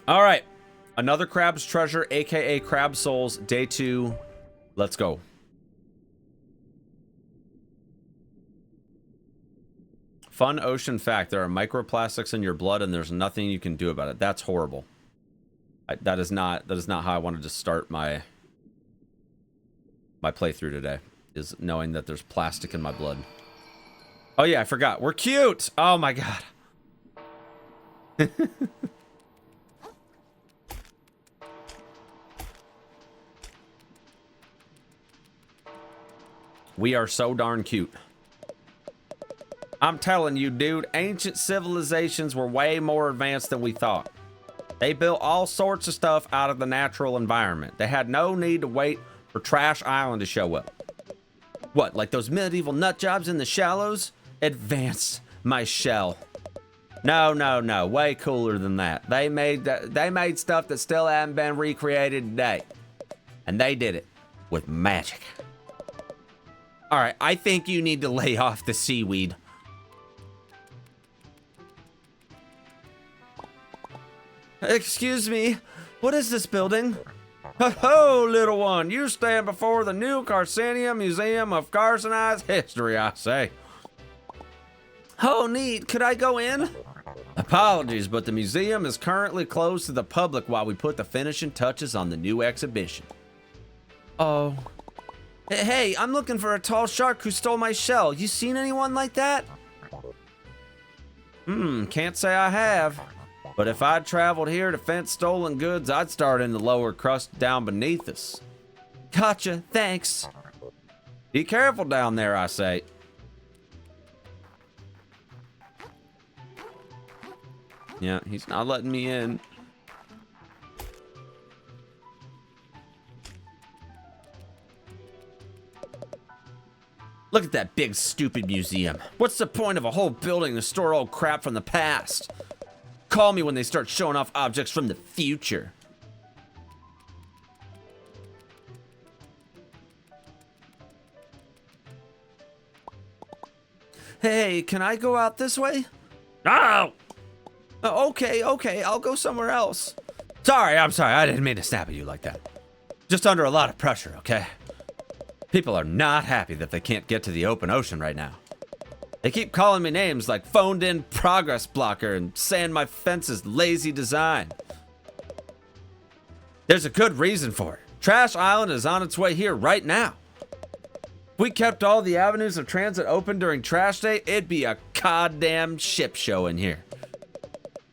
All right. Another Crab's Treasure, aka Crab Souls, day 2. Let's go. Fun ocean fact. There are microplastics in your blood and there's nothing you can do about it. That's horrible. That is not how I wanted to start my playthrough today, is knowing that there's plastic in my blood. Oh yeah, I forgot. We're cute. Oh my god. We are so darn cute. I'm telling you, dude, ancient civilizations were way more advanced than we thought. They built all sorts of stuff out of the natural environment. They had no need to wait for Trash Island to show up. What, like those medieval nut jobs in the shallows? Advance my shell. No, no, no, way cooler than that. They made stuff that still hasn't been recreated today. And they did it with magic. All right, I think you need to lay off the seaweed. Excuse me, what is this building? Ho-ho, little one, you stand before the new Carcinia Museum of Carcinized History, I say. Oh, neat, could I go in? Apologies, but the museum is currently closed to the public while we put the finishing touches on the new exhibition. Oh. Hey, I'm looking for a tall shark who stole my shell. You seen anyone like that? Can't say I have. But if I'd traveled here to fence stolen goods, I'd start in the lower crust down beneath us. Gotcha, thanks. Be careful down there, I say. Yeah, he's not letting me in. Look at that big, stupid museum. What's the point of a whole building to store old crap from the past? Call me when they start showing off objects from the future. Hey, can I go out this way? No! Okay, I'll go somewhere else. I'm sorry, I didn't mean to snap at you like that. Just under a lot of pressure, okay? People are not happy that they can't get to the open ocean right now. They keep calling me names like phoned in progress blocker and saying my fence is lazy design. There's a good reason for it. Trash Island is on its way here right now. If we kept all the avenues of transit open during trash day, it'd be a goddamn ship show in here.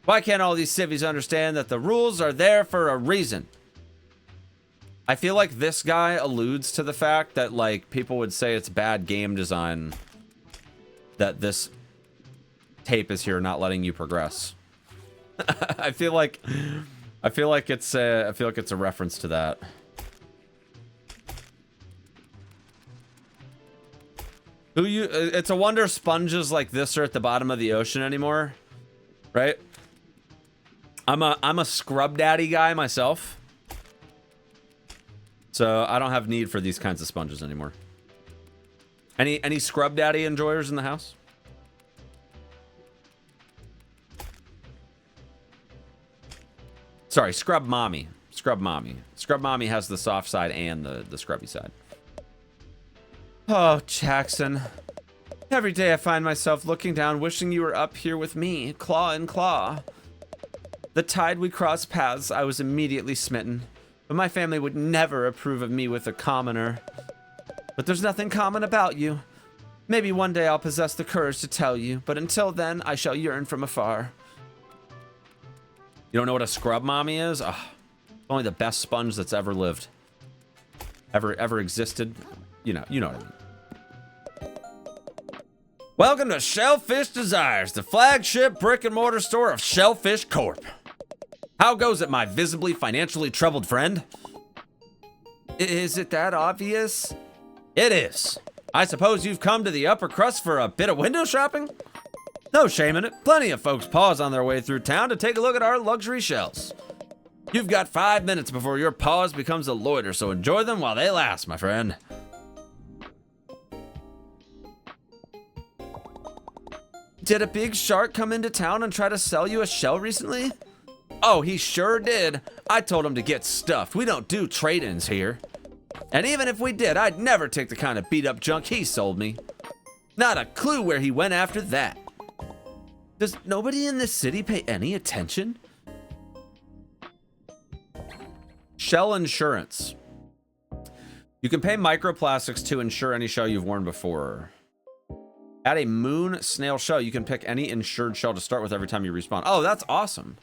Why can't all these civvies understand that the rules are there for a reason? I feel like this guy alludes to the fact that, like, people would say it's bad game design that this tape is here not letting you progress. I feel like it's a reference to that. It's a wonder sponges like this are at the bottom of the ocean anymore, right? I'm a scrub daddy guy myself, so I don't have need for these kinds of sponges anymore. Any scrub daddy enjoyers in the house? Sorry, scrub mommy. Scrub mommy. Scrub mommy has the soft side and the scrubby side. Oh, Jackson. Every day I find myself looking down, wishing you were up here with me, claw in claw. The tide we crossed paths, I was immediately smitten. But my family would never approve of me with a commoner. But there's nothing common about you. Maybe one day I'll possess the courage to tell you, but until then, I shall yearn from afar. You don't know what a scrub mommy is? Oh, only the best sponge that's ever lived. Ever existed. You know what I mean. Welcome to Shellfish Desires, the flagship brick and mortar store of Shellfish Corp. How goes it, my visibly financially troubled friend? Is it that obvious? It is. I suppose you've come to the upper crust for a bit of window shopping? No shame in it. Plenty of folks pause on their way through town to take a look at our luxury shelves. You've got 5 minutes before your pause becomes a loiter, so enjoy them while they last, my friend. Did a big shark come into town and try to sell you a shell recently? Oh, he sure did. I told him to get stuffed. We don't do trade-ins here. And even if we did, I'd never take the kind of beat-up junk he sold me. Not a clue where he went after that. Does nobody in this city pay any attention? Shell insurance. You can pay microplastics to insure any shell you've worn before. At a moon snail shell, you can pick any insured shell to start with every time you respawn. Oh, that's awesome.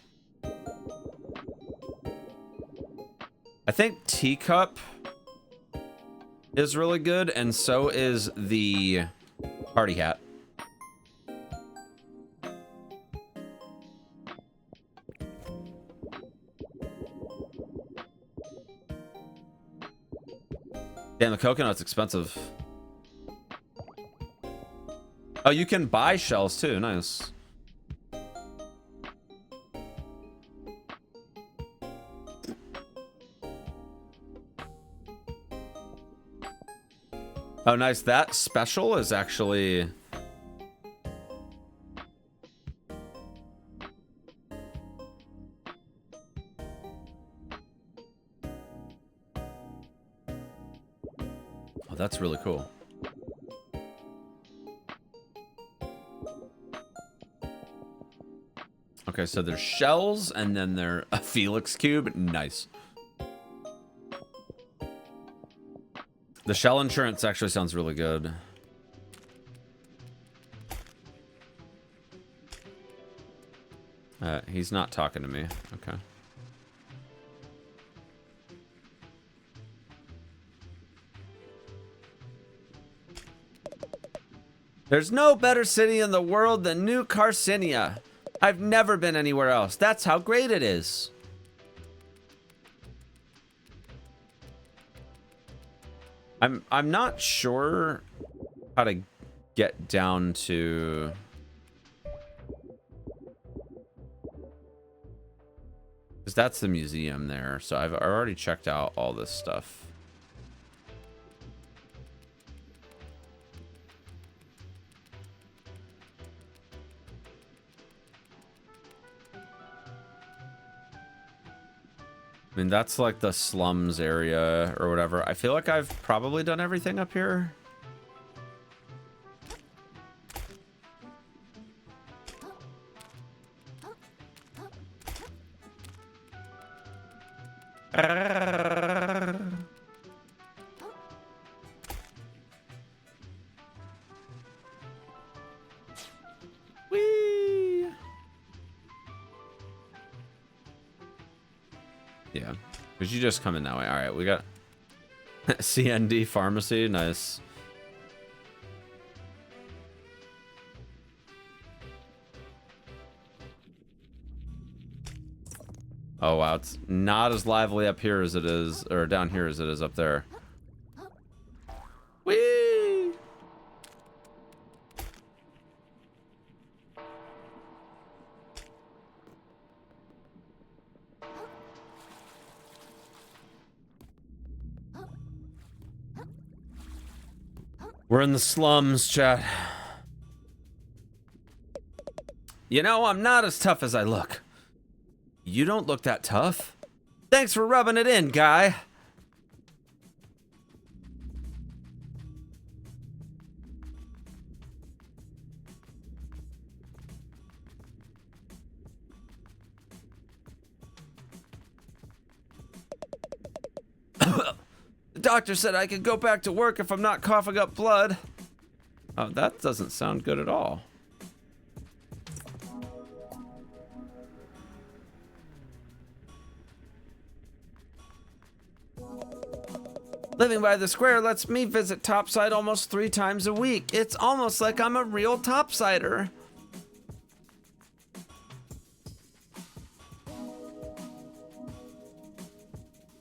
I think teacup is really good, and so is the party hat. Damn, the coconut's expensive. Oh, you can buy shells too. Nice. Oh, nice. That special is actually... Oh, that's really cool. Okay, so there's shells, and then there's a Felix cube. Nice. The shell insurance actually sounds really good. He's not talking to me. Okay. There's no better city in the world than New Carcinia. I've never been anywhere else. That's how great it is. I'm not sure how to get down to... Because that's the museum there. So I've already checked out all this stuff. I mean, that's like the slums area or whatever. I feel like I've probably done everything up here. Whee! Yeah, because you just come in that way. All right, we got CND pharmacy. Nice. Oh wow, it's not as lively up here as it is, or down here as it is up there. Whee! We're in the slums, chat. You know, I'm not as tough as I look. You don't look that tough. Thanks for rubbing it in, guy. The doctor said I could go back to work if I'm not coughing up blood. Oh, that doesn't sound good at all. Living by the square lets me visit Topside almost 3 times a week. It's almost like I'm a real Topsider.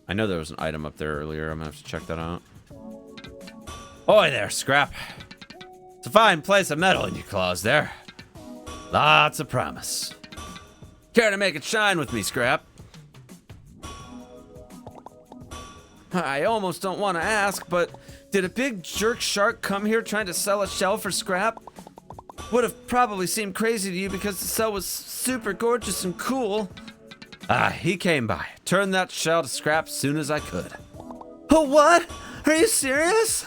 I know there was an item up there earlier. I'm gonna have to check that out. Oi there, Scrap. It's a fine place of metal in your claws there. Lots of promise. Care to make it shine with me, Scrap? I almost don't want to ask, but did a big jerk shark come here trying to sell a shell for scrap? Would have probably seemed crazy to you because the cell was super gorgeous and cool. Ah, he came by. Turned that shell to scrap soon as I could. Oh, what? Are you serious?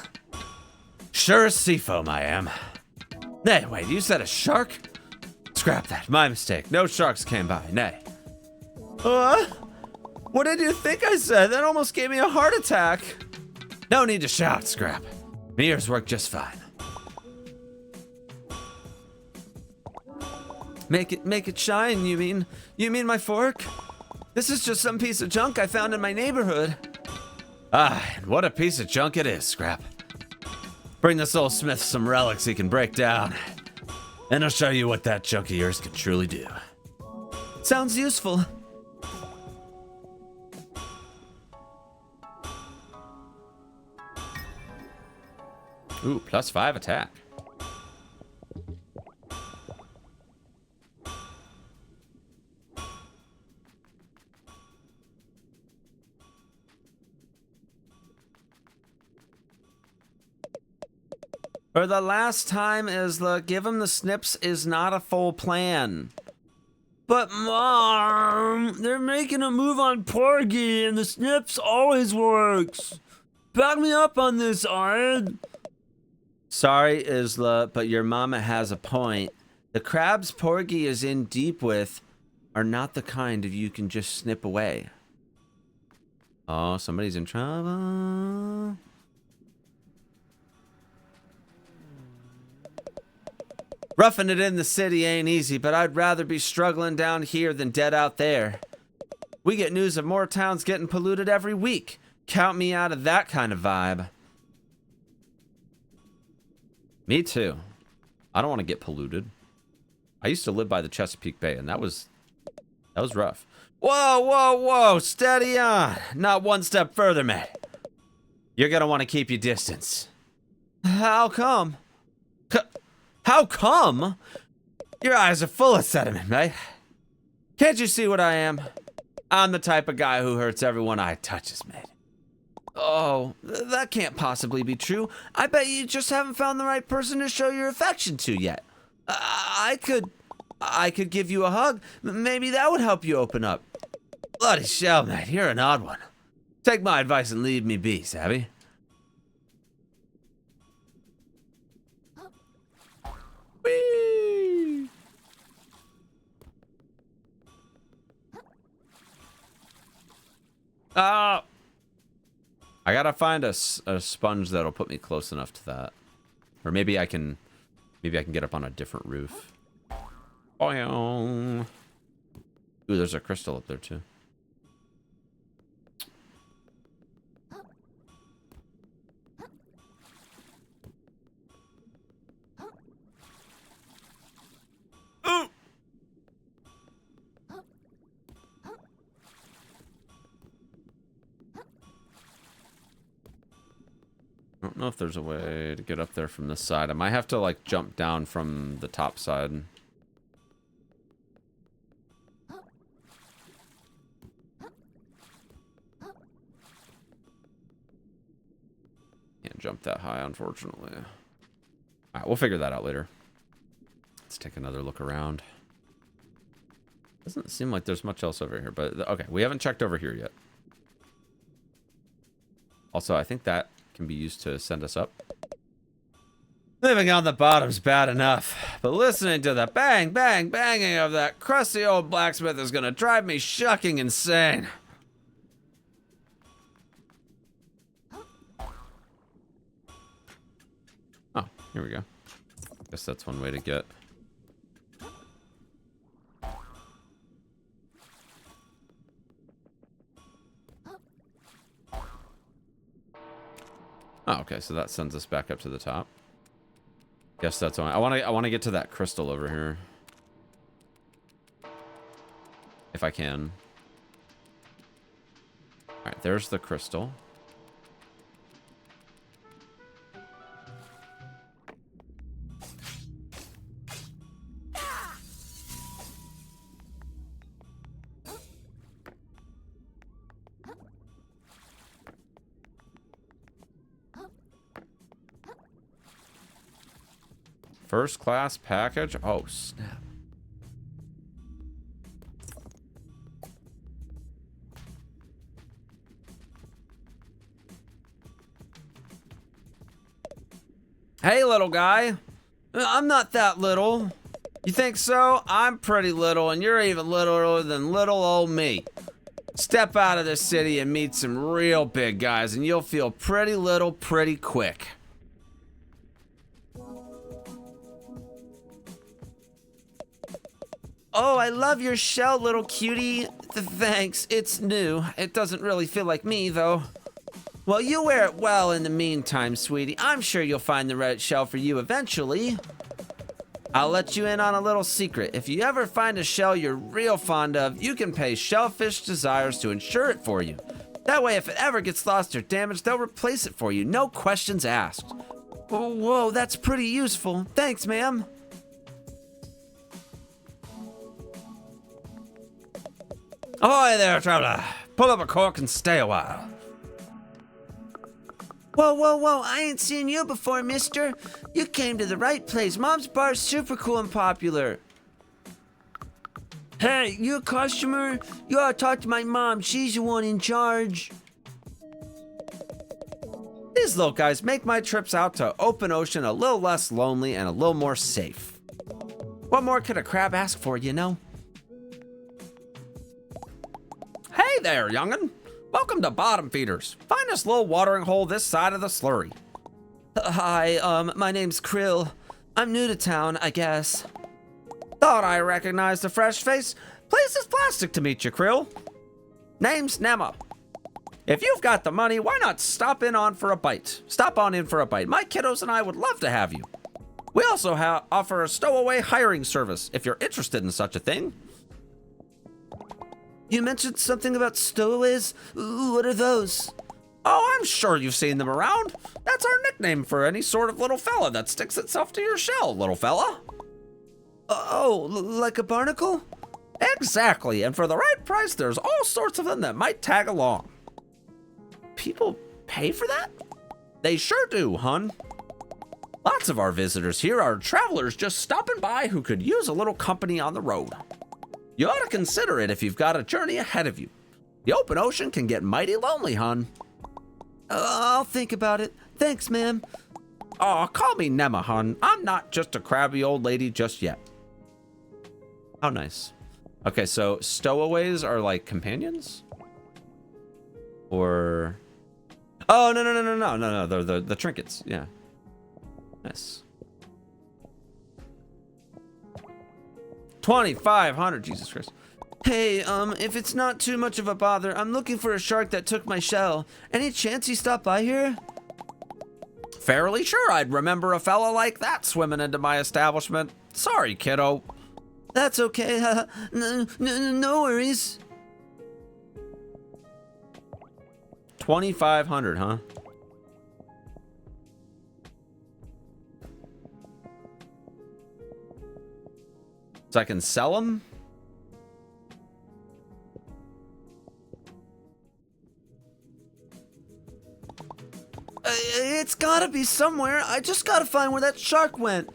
Sure as sea foam I am. Nay, wait, you said a shark? Scrap that, my mistake. No sharks came by, nay. What did you think I said? That almost gave me a heart attack. No need to shout, Scrap. My ears work just fine. Make it shine, you mean? You mean my fork? This is just some piece of junk I found in my neighborhood. Ah, and what a piece of junk it is, Scrap. Bring this old smith some relics he can break down, and I'll show you what that junk of yours can truly do. Sounds useful. Ooh, +5 attack. For the last time, Isla, give him the snips is not a full plan. But Mom, they're making a move on Porgy and the snips always works. Back me up on this, Ard. Sorry, Isla, but your mama has a point. The crabs Porgy is in deep with are not the kind of you can just snip away. Oh, somebody's in trouble. Roughing it in the city ain't easy, but I'd rather be struggling down here than dead out there. We get news of more towns getting polluted every week. Count me out of that kind of vibe. Me too. I don't want to get polluted. I used to live by the Chesapeake Bay, and that was rough. Whoa, whoa, whoa! Steady on! Not one step further, mate. You're gonna want to keep your distance. How come? How come? Your eyes are full of sediment, mate. Can't you see what I am? I'm the type of guy who hurts everyone I touches, mate. Oh, that can't possibly be true. I bet you just haven't found the right person to show your affection to yet. I could give you a hug. Maybe that would help you open up. Bloody shell, mate, you're an odd one. Take my advice and leave me be, savvy? Whee! I gotta find a sponge that'll put me close enough to that. Or maybe I can get up on a different roof. Ooh, there's a crystal up there too. Ooh. I don't know if there's a way to get up there from this side. I might have to like jump down from the top side. Can't jump that high, unfortunately. All right, we'll figure that out later. Let's take another look around. Doesn't seem like there's much else over here, but okay, we haven't checked over here yet. Also, I think that can be used to send us up. Living on the bottom's bad enough, but listening to the bang, bang, banging of that crusty old blacksmith is gonna drive me shucking insane. Oh, here we go. Guess that's one way to get. Oh, okay, so that sends us back up to the top. Guess that's only. I want to get to that crystal over here, if I can. All right, there's the crystal. First class package. Oh, snap. Hey, little guy. I'm not that little. You think so? I'm pretty little, and you're even littler than little old me. Step out of the city and meet some real big guys, and you'll feel pretty little pretty quick. Oh, I love your shell, little cutie. Thanks, it's new. It doesn't really feel like me, though. Well, you wear it well in the meantime, sweetie. I'm sure you'll find the right shell for you eventually. I'll let you in on a little secret. If you ever find a shell you're real fond of, you can pay Shellfish Desires to insure it for you. That way, if it ever gets lost or damaged, they'll replace it for you. No questions asked. Whoa, that's pretty useful. Thanks, ma'am. Ahoy there, traveler. Pull up a cork and stay a while. Whoa, I ain't seen you before, mister. You came to the right place. Mom's bar's super cool and popular. Hey, you a customer? You ought to talk to my mom. She's the one in charge. These little guys make my trips out to open ocean a little less lonely and a little more safe. What more could a crab ask for, you know? Hey there, young'un. Welcome to Bottom Feeders. Find this little watering hole this side of the slurry. Hi, my name's Krill. I'm new to town, I guess. Thought I recognized a fresh face. Place is plastic to meet you, Krill. Name's Nema. If you've got the money, why not stop on in for a bite? My kiddos and I would love to have you. We also offer a stowaway hiring service if you're interested in such a thing. You mentioned something about stowaways? What are those? Oh, I'm sure you've seen them around. That's our nickname for any sort of little fella that sticks itself to your shell, little fella. Like a barnacle? Exactly, and for the right price, there's all sorts of them that might tag along. People pay for that? They sure do, hun. Lots of our visitors here are travelers just stopping by who could use a little company on the road. You ought to consider it if you've got a journey ahead of you. The open ocean can get mighty lonely, hun. I'll think about it. Thanks, ma'am. Oh, call me Nema, hun. I'm not just a crabby old lady just yet. How nice. Okay, so stowaways are like companions? Or... Oh, no. They're the trinkets. Yeah. Nice. 2,500, Jesus Christ. Hey, if it's not too much of a bother, I'm looking for a shark that took my shell. Any chance you stop by here? Fairly sure I'd remember a fella like that swimming into my establishment. Sorry, kiddo. That's okay. No worries. 2,500, huh? So I can sell them? It's gotta be somewhere. I just gotta find where that shark went.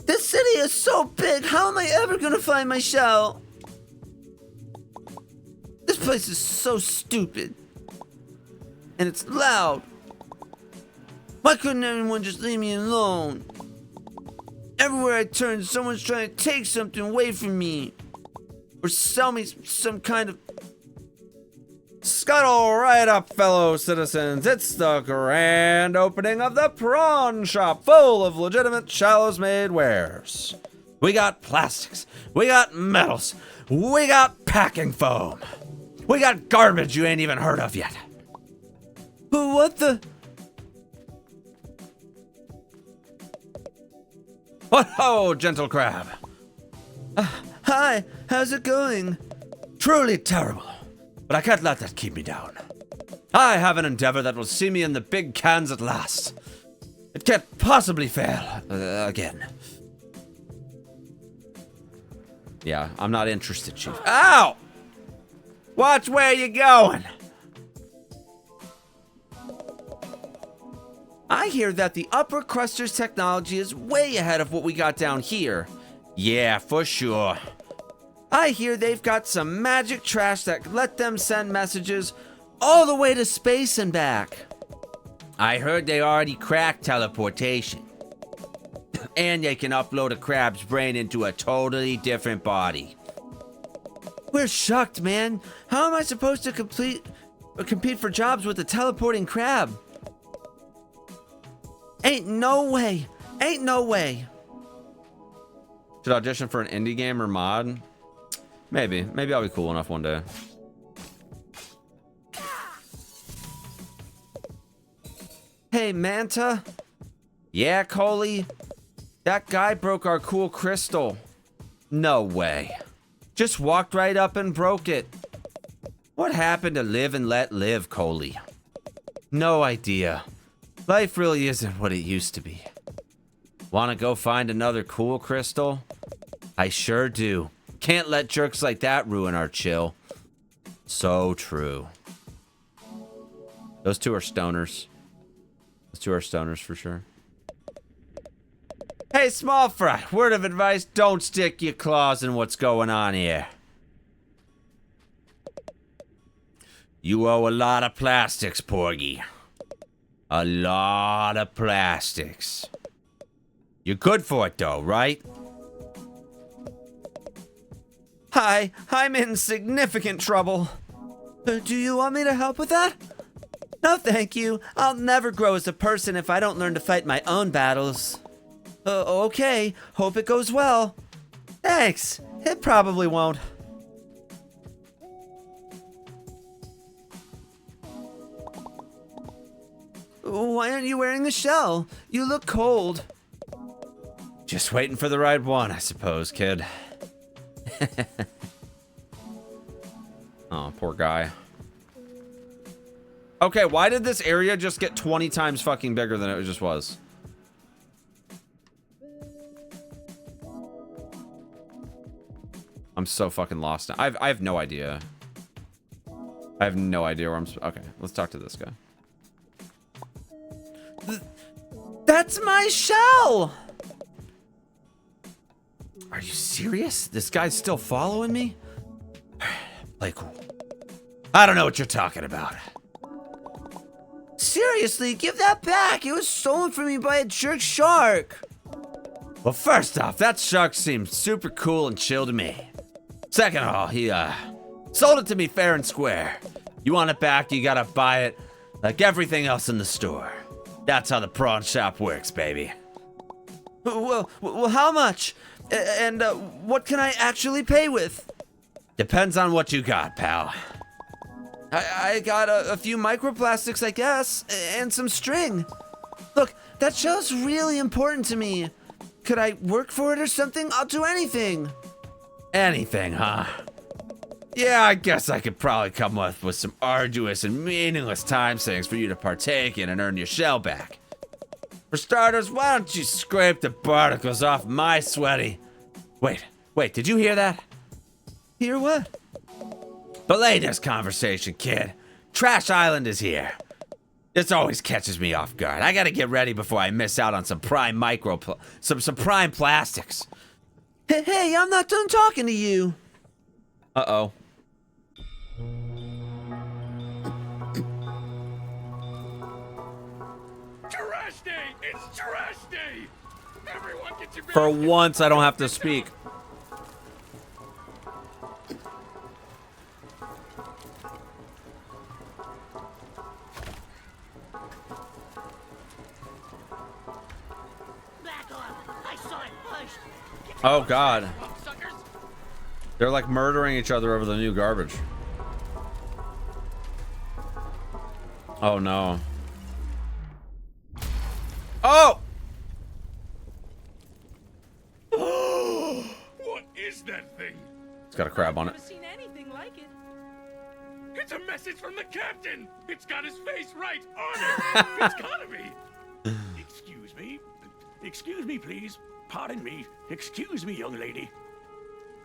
This city is so big. How am I ever gonna find my shell? This place is so stupid. And it's loud. Why couldn't anyone just leave me alone? Everywhere I turn, someone's trying to take something away from me. Or sell me some kind of... Scuttle right up, fellow citizens. It's the grand opening of the prawn shop, full of legitimate Shallows Made wares. We got plastics. We got metals. We got packing foam. We got garbage you ain't even heard of yet. What the... Oh, gentle crab. Hi, how's it going? Truly terrible, but I can't let that keep me down. I have an endeavor that will see me in the big cans at last. It can't possibly fail again. Yeah, I'm not interested, Chief. Ow! Watch where you're going. I hear that the upper crusters technology is way ahead of what we got down here. Yeah, for sure. I hear they've got some magic trash that let them send messages all the way to space and back. I heard they already cracked teleportation. and they can upload a crab's brain into a totally different body. We're shocked, man. How am I supposed to compete for jobs with a teleporting crab? Ain't no way. Ain't no way. Should audition for an indie game or mod? Maybe. Maybe I'll be cool enough one day. Hey, Manta. Yeah, Coley. That guy broke our cool crystal. No way. Just walked right up and broke it. What happened to live and let live, Coley? No idea. Life really isn't what it used to be. Wanna go find another cool crystal? I sure do. Can't let jerks like that ruin our chill. So true. Those two are stoners. Those two are stoners for sure. Hey, small fry, word of advice, don't stick your claws in what's going on here. You owe a lot of plastics, Porgy. A lot of plastics. You're good for it though, right? Hi, I'm in significant trouble. Do you want me to help with that? No, thank you. I'll never grow as a person if I don't learn to fight my own battles. Okay. Hope it goes well. Thanks. It probably won't. Why aren't you wearing the shell? You look cold. Just waiting for the right one, I suppose, kid. Oh, poor guy. Okay, why did this area just get 20 times fucking bigger than it just was? I'm so fucking lost now. I have no idea. I have no idea where I'm... Okay, let's talk to this guy. That's my shell! Are you serious? This guy's still following me? Play cool. I don't know what you're talking about. Seriously, give that back. It was stolen from me by a jerk shark. Well, first off, that shark seemed super cool and chill to me. Second of all, he sold it to me fair and square. You want it back, you gotta buy it like everything else in the store. That's how the prawn shop works, baby. Well, how much? And what can I actually pay with? Depends on what you got, pal. I got a few microplastics, I guess, and some string. Look, that shell's really important to me. Could I work for it or something? I'll do anything. Anything, huh? Yeah, I guess I could probably come up with some arduous and meaningless time savings for you to partake in and earn your shell back. For starters, why don't you scrape the particles off my sweaty... Wait, did you hear that? Hear what? Belay this conversation, kid. Trash Island is here. This always catches me off guard. I gotta get ready before I miss out on some prime some prime plastics. Hey, I'm not done talking to you. Uh-oh. Trash day! It's trash day! Everyone get your For once, I don't have to speak. Oh god. They're like murdering each other over the new garbage. Oh no. Oh! What is that thing? It's got a crab on it. I've never seen anything like it. It's a message from the captain! It's got his face right on it! It's gotta be! Excuse me? Excuse me, please. Pardon me. Excuse me, young lady.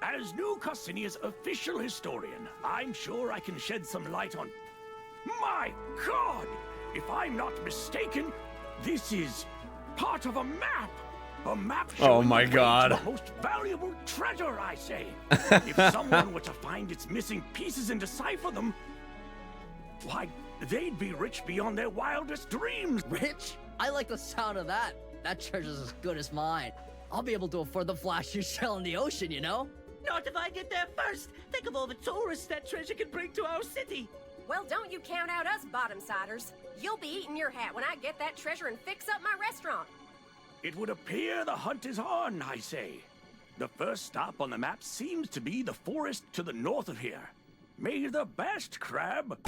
As New Custinia's official historian, I'm sure I can shed some light on... My God! If I'm not mistaken, this is part of a map! A map showing Oh my God. the most valuable treasure, I say. If someone were to find its missing pieces and decipher them, why, they'd be rich beyond their wildest dreams. Rich? I like the sound of that. That treasure's as good as mine. I'll be able to afford the flashiest shell in the ocean, you know? Not if I get there first. Think of all the tourists that treasure can bring to our city. Well, don't you count out us bottom-siders. You'll be eating your hat when I get that treasure and fix up my restaurant. It would appear the hunt is on, I say. The first stop on the map seems to be the forest to the north of here. May the best, Crab.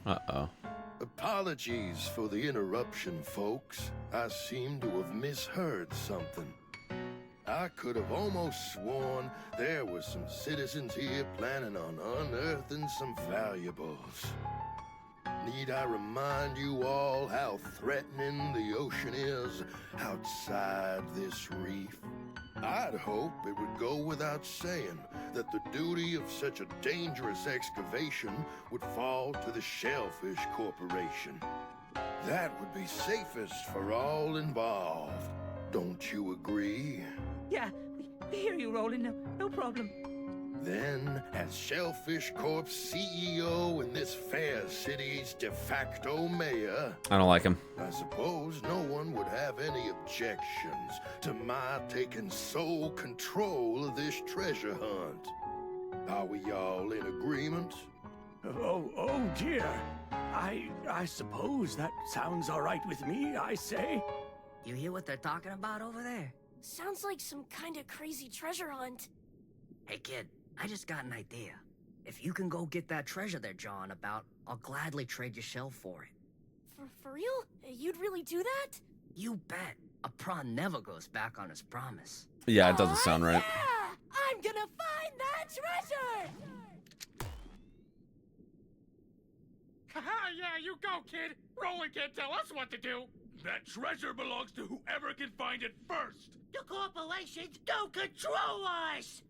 Uh-oh. Apologies for the interruption, folks. I seem to have misheard something. I could have almost sworn there were some citizens here planning on unearthing some valuables. Need I remind you all how threatening the ocean is outside this reef? I'd hope it would go without saying that the duty of such a dangerous excavation would fall to the Shellfish Corporation. That would be safest for all involved. Don't you agree? Yeah, we hear you, Roland. No problem. Then, as Shellfish Corp's CEO and this fair city's de facto mayor, I don't like him. I suppose no one would have any objections to my taking sole control of this treasure hunt. Are we all in agreement? Oh dear. I suppose that sounds all right with me, I say. You hear what they're talking about over there? Sounds like some kind of crazy treasure hunt. Hey, kid, I just got an idea. If you can go get that treasure they're jawing about, I'll gladly trade your shell for it. For real? You'd really do that? You bet. A prawn never goes back on his promise. Yeah, it doesn't sound right. Yeah! I'm gonna find that treasure! Haha, yeah, you go, kid. Roland can't tell us what to do. That treasure belongs to whoever can find it first. The corporations don't control us.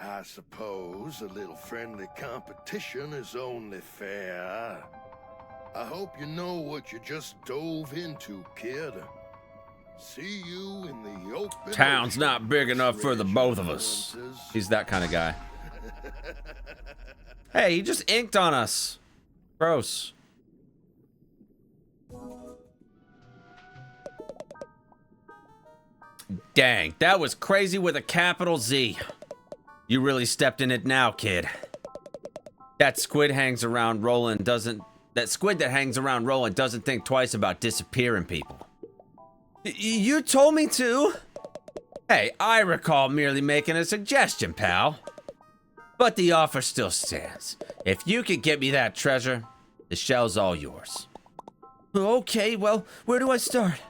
I suppose a little friendly competition is only fair. I hope you know what you just dove into, kid. See you in the open. Town's ocean, not big enough for the treasure both of us. hunters. He's that kind of guy. Hey, he just inked on us. Gross. Dang, that was crazy with a capital Z. You really stepped in it now, kid. That squid that hangs around Roland doesn't think twice about disappearing people. You told me to. Hey, I recall merely making a suggestion, pal. But the offer still stands. If you could get me that treasure, the shell's all yours. Okay, well, where do I start?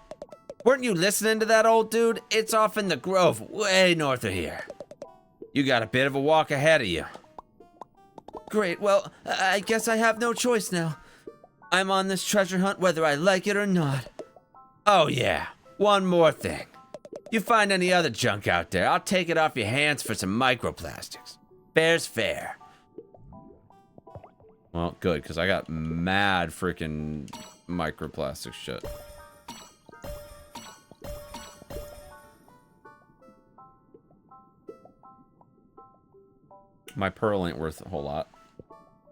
Weren't you listening to that old dude? It's off in the grove, way north of here. You got a bit of a walk ahead of you. Great, well, I guess I have no choice now. I'm on this treasure hunt whether I like it or not. Oh yeah, one more thing. You find any other junk out there, I'll take it off your hands for some microplastics. Fair's fair. Well, good, because I got mad freaking microplastic shit. My pearl ain't worth a whole lot.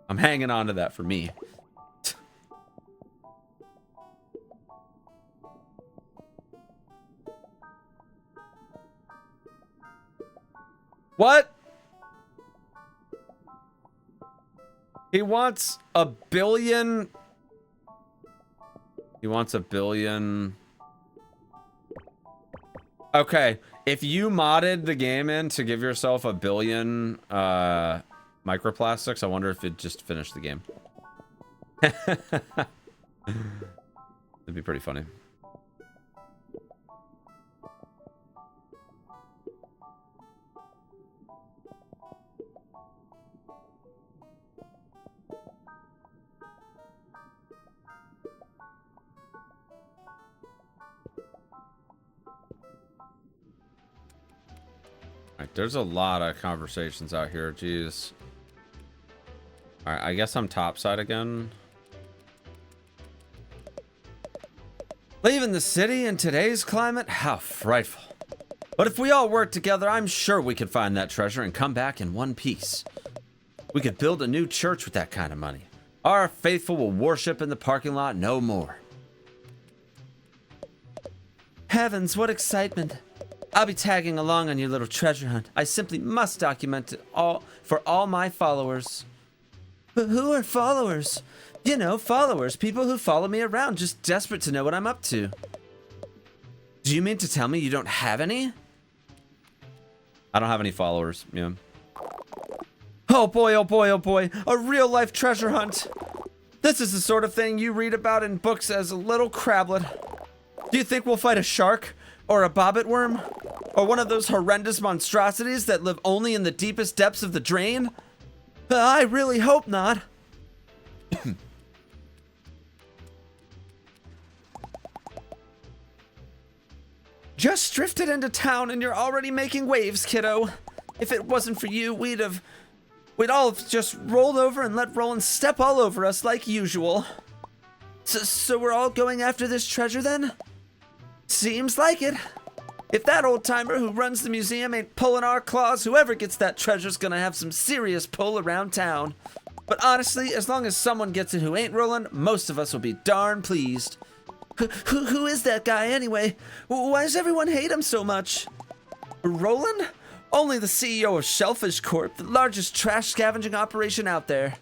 I'm hanging on to that for me. What? He wants a billion. He wants a billion. Okay, if you modded the game in to give yourself a billion microplastics, I wonder if it'd just finish the game. It'd be pretty funny. Alright, there's a lot of conversations out here, jeez. Alright, I guess I'm topside again. Leaving the city in today's climate? How frightful. But if we all work together, I'm sure we could find that treasure and come back in one piece. We could build a new church with that kind of money. Our faithful will worship in the parking lot no more. Heavens, what excitement. I'll be tagging along on your little treasure hunt. I simply must document it all for all my followers. But who are followers? You know, followers. People who follow me around, just desperate to know what I'm up to. Do you mean to tell me you don't have any? I don't have any followers, yeah. Oh boy, oh boy, oh boy. A real life treasure hunt. This is the sort of thing you read about in books as a little crablet. Do you think we'll fight a shark? Or a bobbit worm? Or one of those horrendous monstrosities that live only in the deepest depths of the drain? I really hope not. Just drifted into town and you're already making waves, kiddo. If it wasn't for you, we'd all have just rolled over and let Roland step all over us like usual. So we're all going after this treasure then? Seems like it. If that old-timer who runs the museum ain't pulling our claws, whoever gets that treasure's gonna have some serious pull around town. But honestly, as long as someone gets it who ain't Roland, most of us will be darn pleased. Who is that guy anyway? Why does everyone hate him so much? Roland? Only the CEO of Shellfish Corp, the largest trash scavenging operation out there.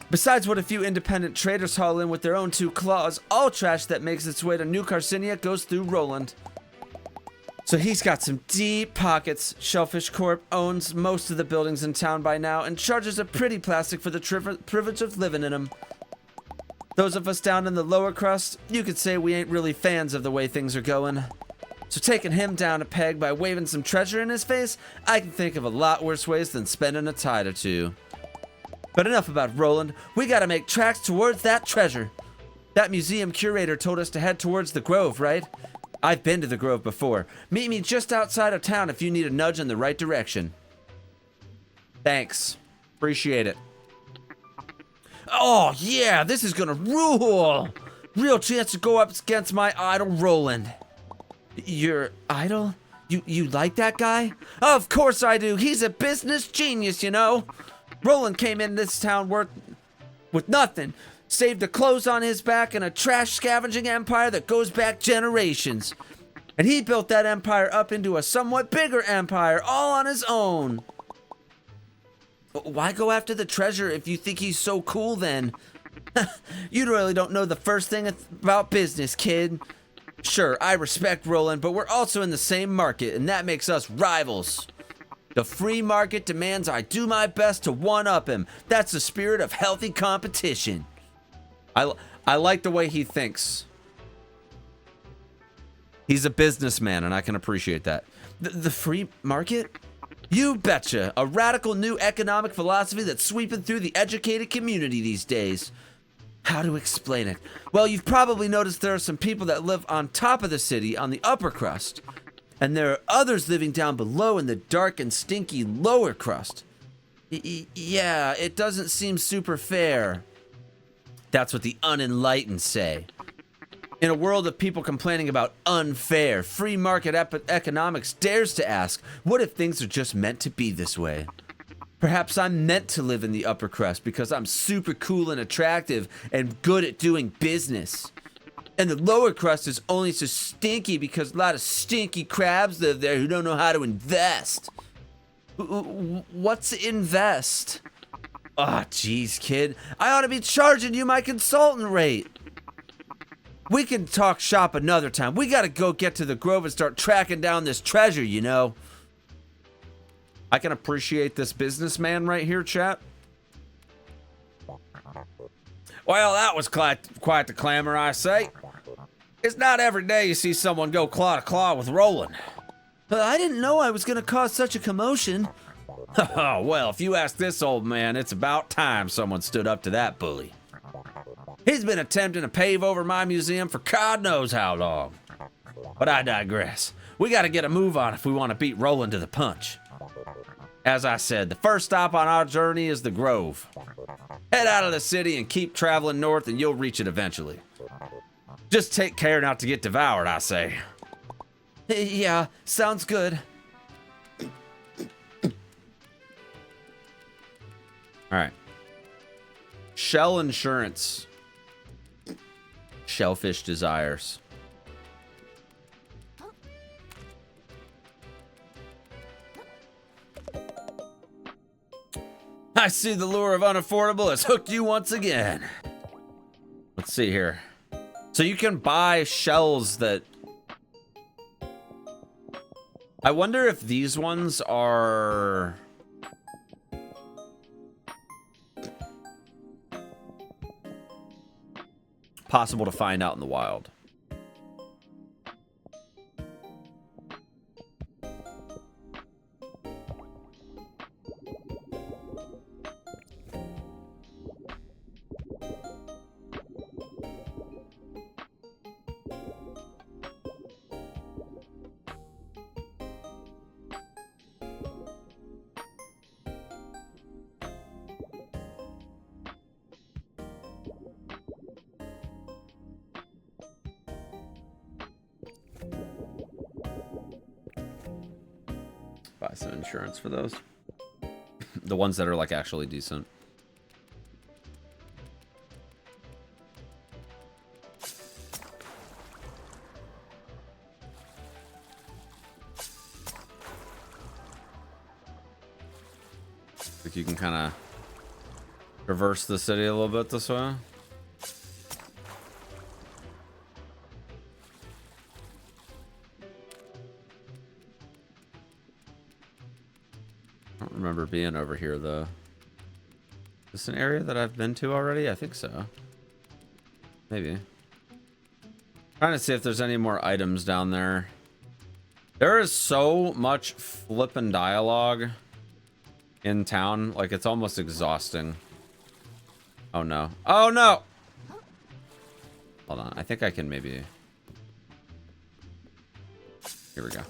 Besides what a few independent traders haul in with their own 2 claws, all trash that makes its way to New Carcinia goes through Roland. So he's got some deep pockets. Shellfish Corp owns most of the buildings in town by now and charges a pretty plastic for the privilege of living in them. Those of us down in the lower crust, you could say we ain't really fans of the way things are going. So taking him down a peg by waving some treasure in his face, I can think of a lot worse ways than spending a tide or two. But enough about Roland. We gotta make tracks towards that treasure. That museum curator told us to head towards the Grove, right? I've been to the Grove before. Meet me just outside of town if you need a nudge in the right direction. Thanks. Appreciate it. Oh yeah, this is gonna rule! Real chance to go up against my idol Roland. Your idol? You like that guy? Of course I do. He's a business genius, you know. Roland came in this town with nothing, save the clothes on his back and a trash scavenging empire that goes back generations. And he built that empire up into a somewhat bigger empire all on his own. Why go after the treasure if you think he's so cool then? You really don't know the first thing about business, kid. Sure, I respect Roland, but we're also in the same market, and that makes us rivals. The free market demands I do my best to one-up him. That's the spirit of healthy competition. I like the way he thinks. He's a businessman, and I can appreciate that. The free market? You betcha. A radical new economic philosophy that's sweeping through the educated community these days. How to explain it? Well, you've probably noticed there are some people that live on top of the city on the upper crust. And there are others living down below in the dark and stinky lower crust. Yeah, it doesn't seem super fair. That's what the unenlightened say. In a world of people complaining about unfair, free market economics dares to ask, what if things are just meant to be this way? Perhaps I'm meant to live in the upper crust because I'm super cool and attractive and good at doing business. And the lower crust is only so stinky because a lot of stinky crabs live there who don't know how to invest. What's invest? Ah, jeez, kid. I ought to be charging you my consultant rate. We can talk shop another time. We gotta go get to the Grove and start tracking down this treasure, you know. I can appreciate this businessman right here, chat. Well, that was quite the clamor, I say. It's not every day you see someone go claw to claw with Roland. I didn't know I was gonna cause such a commotion. Well, if you ask this old man, it's about time someone stood up to that bully. He's been attempting to pave over my museum for God knows how long. But I digress. We gotta get a move on if we want to beat Roland to the punch. As I said, the first stop on our journey is the Grove. Head out of the city and keep traveling north and you'll reach it eventually. Just take care not to get devoured, I say. Yeah, sounds good. Alright. Shell insurance. Shellfish desires. I see the lure of unaffordable has hooked you once again. Let's see here. So you can buy shells that... I wonder if these ones are... possible to find out in the wild. Buy some insurance for those. The ones that are like actually decent. Think you can kind of traverse the city a little bit this way. I don't remember being over here though. Is this an area that I've been to already? I think so. Maybe. Trying to see if there's any more items down there. There is so much flippin' dialogue in town, like it's almost exhausting. Oh no. Oh no! Hold on, I think I can maybe... Here we go.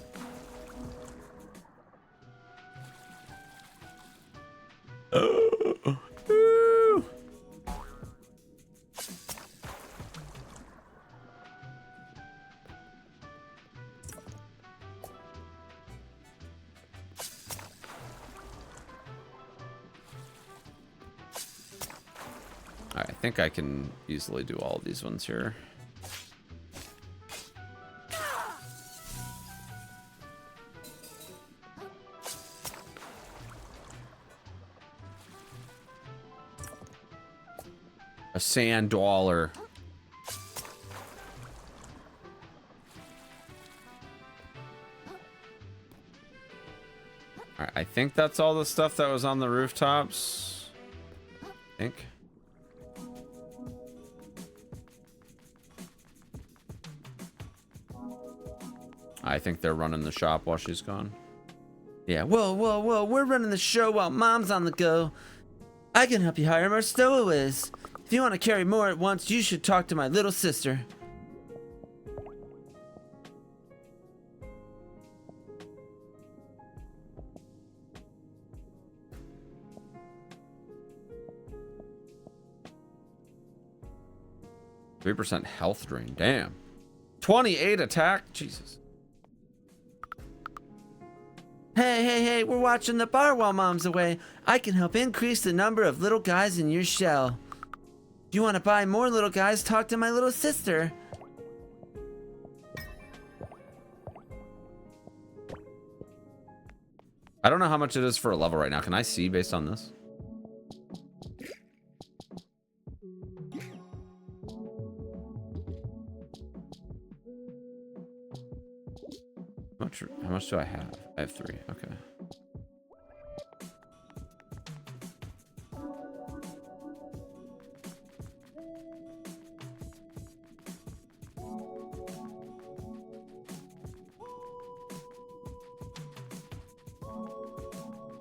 I think I can easily do all of these ones here. A sand dweller. Alright, I think that's all the stuff that was on the rooftops. I think. I think they're running the shop while she's gone. Yeah, whoa, whoa, whoa, we're running the show while mom's on the go. I can help you hire more stowaways. If you want to carry more at once, you should talk to my little sister. %3 health drain, damn. 28 attack, Jesus. Hey, hey, hey, we're watching the bar while mom's away. I can help increase the number of little guys in your shell. If you want to buy more little guys, talk to my little sister. I don't know how much it is for a level right now. Can I see based on this? How much do I have? I have 3. Okay.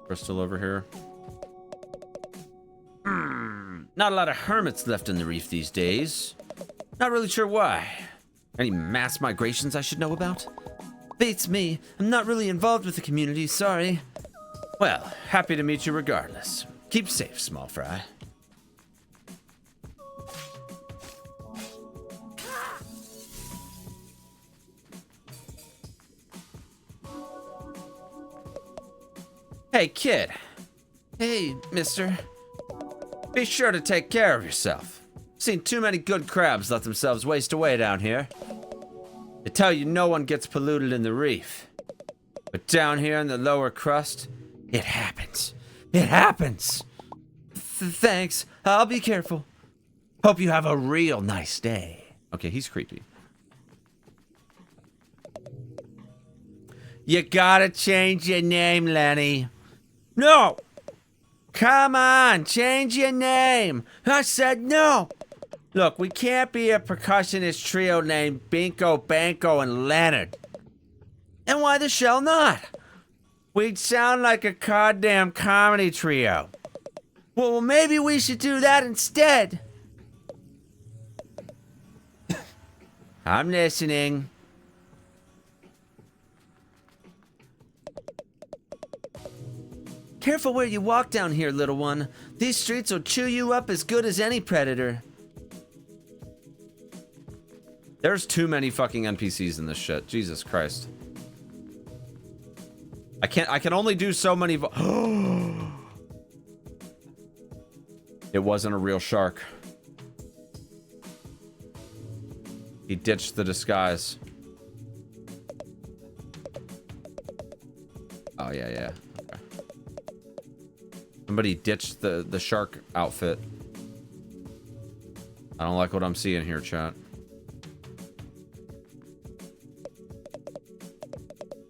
Crystal over here. Not a lot of hermits left in the reef these days. Not really sure why. Any mass migrations I should know about? Beats me. I'm not really involved with the community, sorry. Well, happy to meet you regardless. Keep safe, small fry. Hey, kid. Hey, mister. Be sure to take care of yourself. Seen too many good crabs let themselves waste away down here. They tell you no one gets polluted in the reef. But down here in the lower crust, it happens. It happens. Thanks. I'll be careful. Hope you have a real nice day. Okay, he's creepy. You gotta change your name, Lenny. No! Come on, change your name. I said no. Look, we can't be a percussionist trio named Binko, Banko, and Leonard. And why the shell not? We'd sound like a goddamn comedy trio. Well, maybe we should do that instead. I'm listening. Careful where you walk down here, little one. These streets will chew you up as good as any predator. There's too many fucking NPCs in this shit. Jesus Christ. I can only do so many It wasn't a real shark. He ditched the disguise. Oh, yeah. Okay. Somebody ditched the shark outfit. I don't like what I'm seeing here, chat.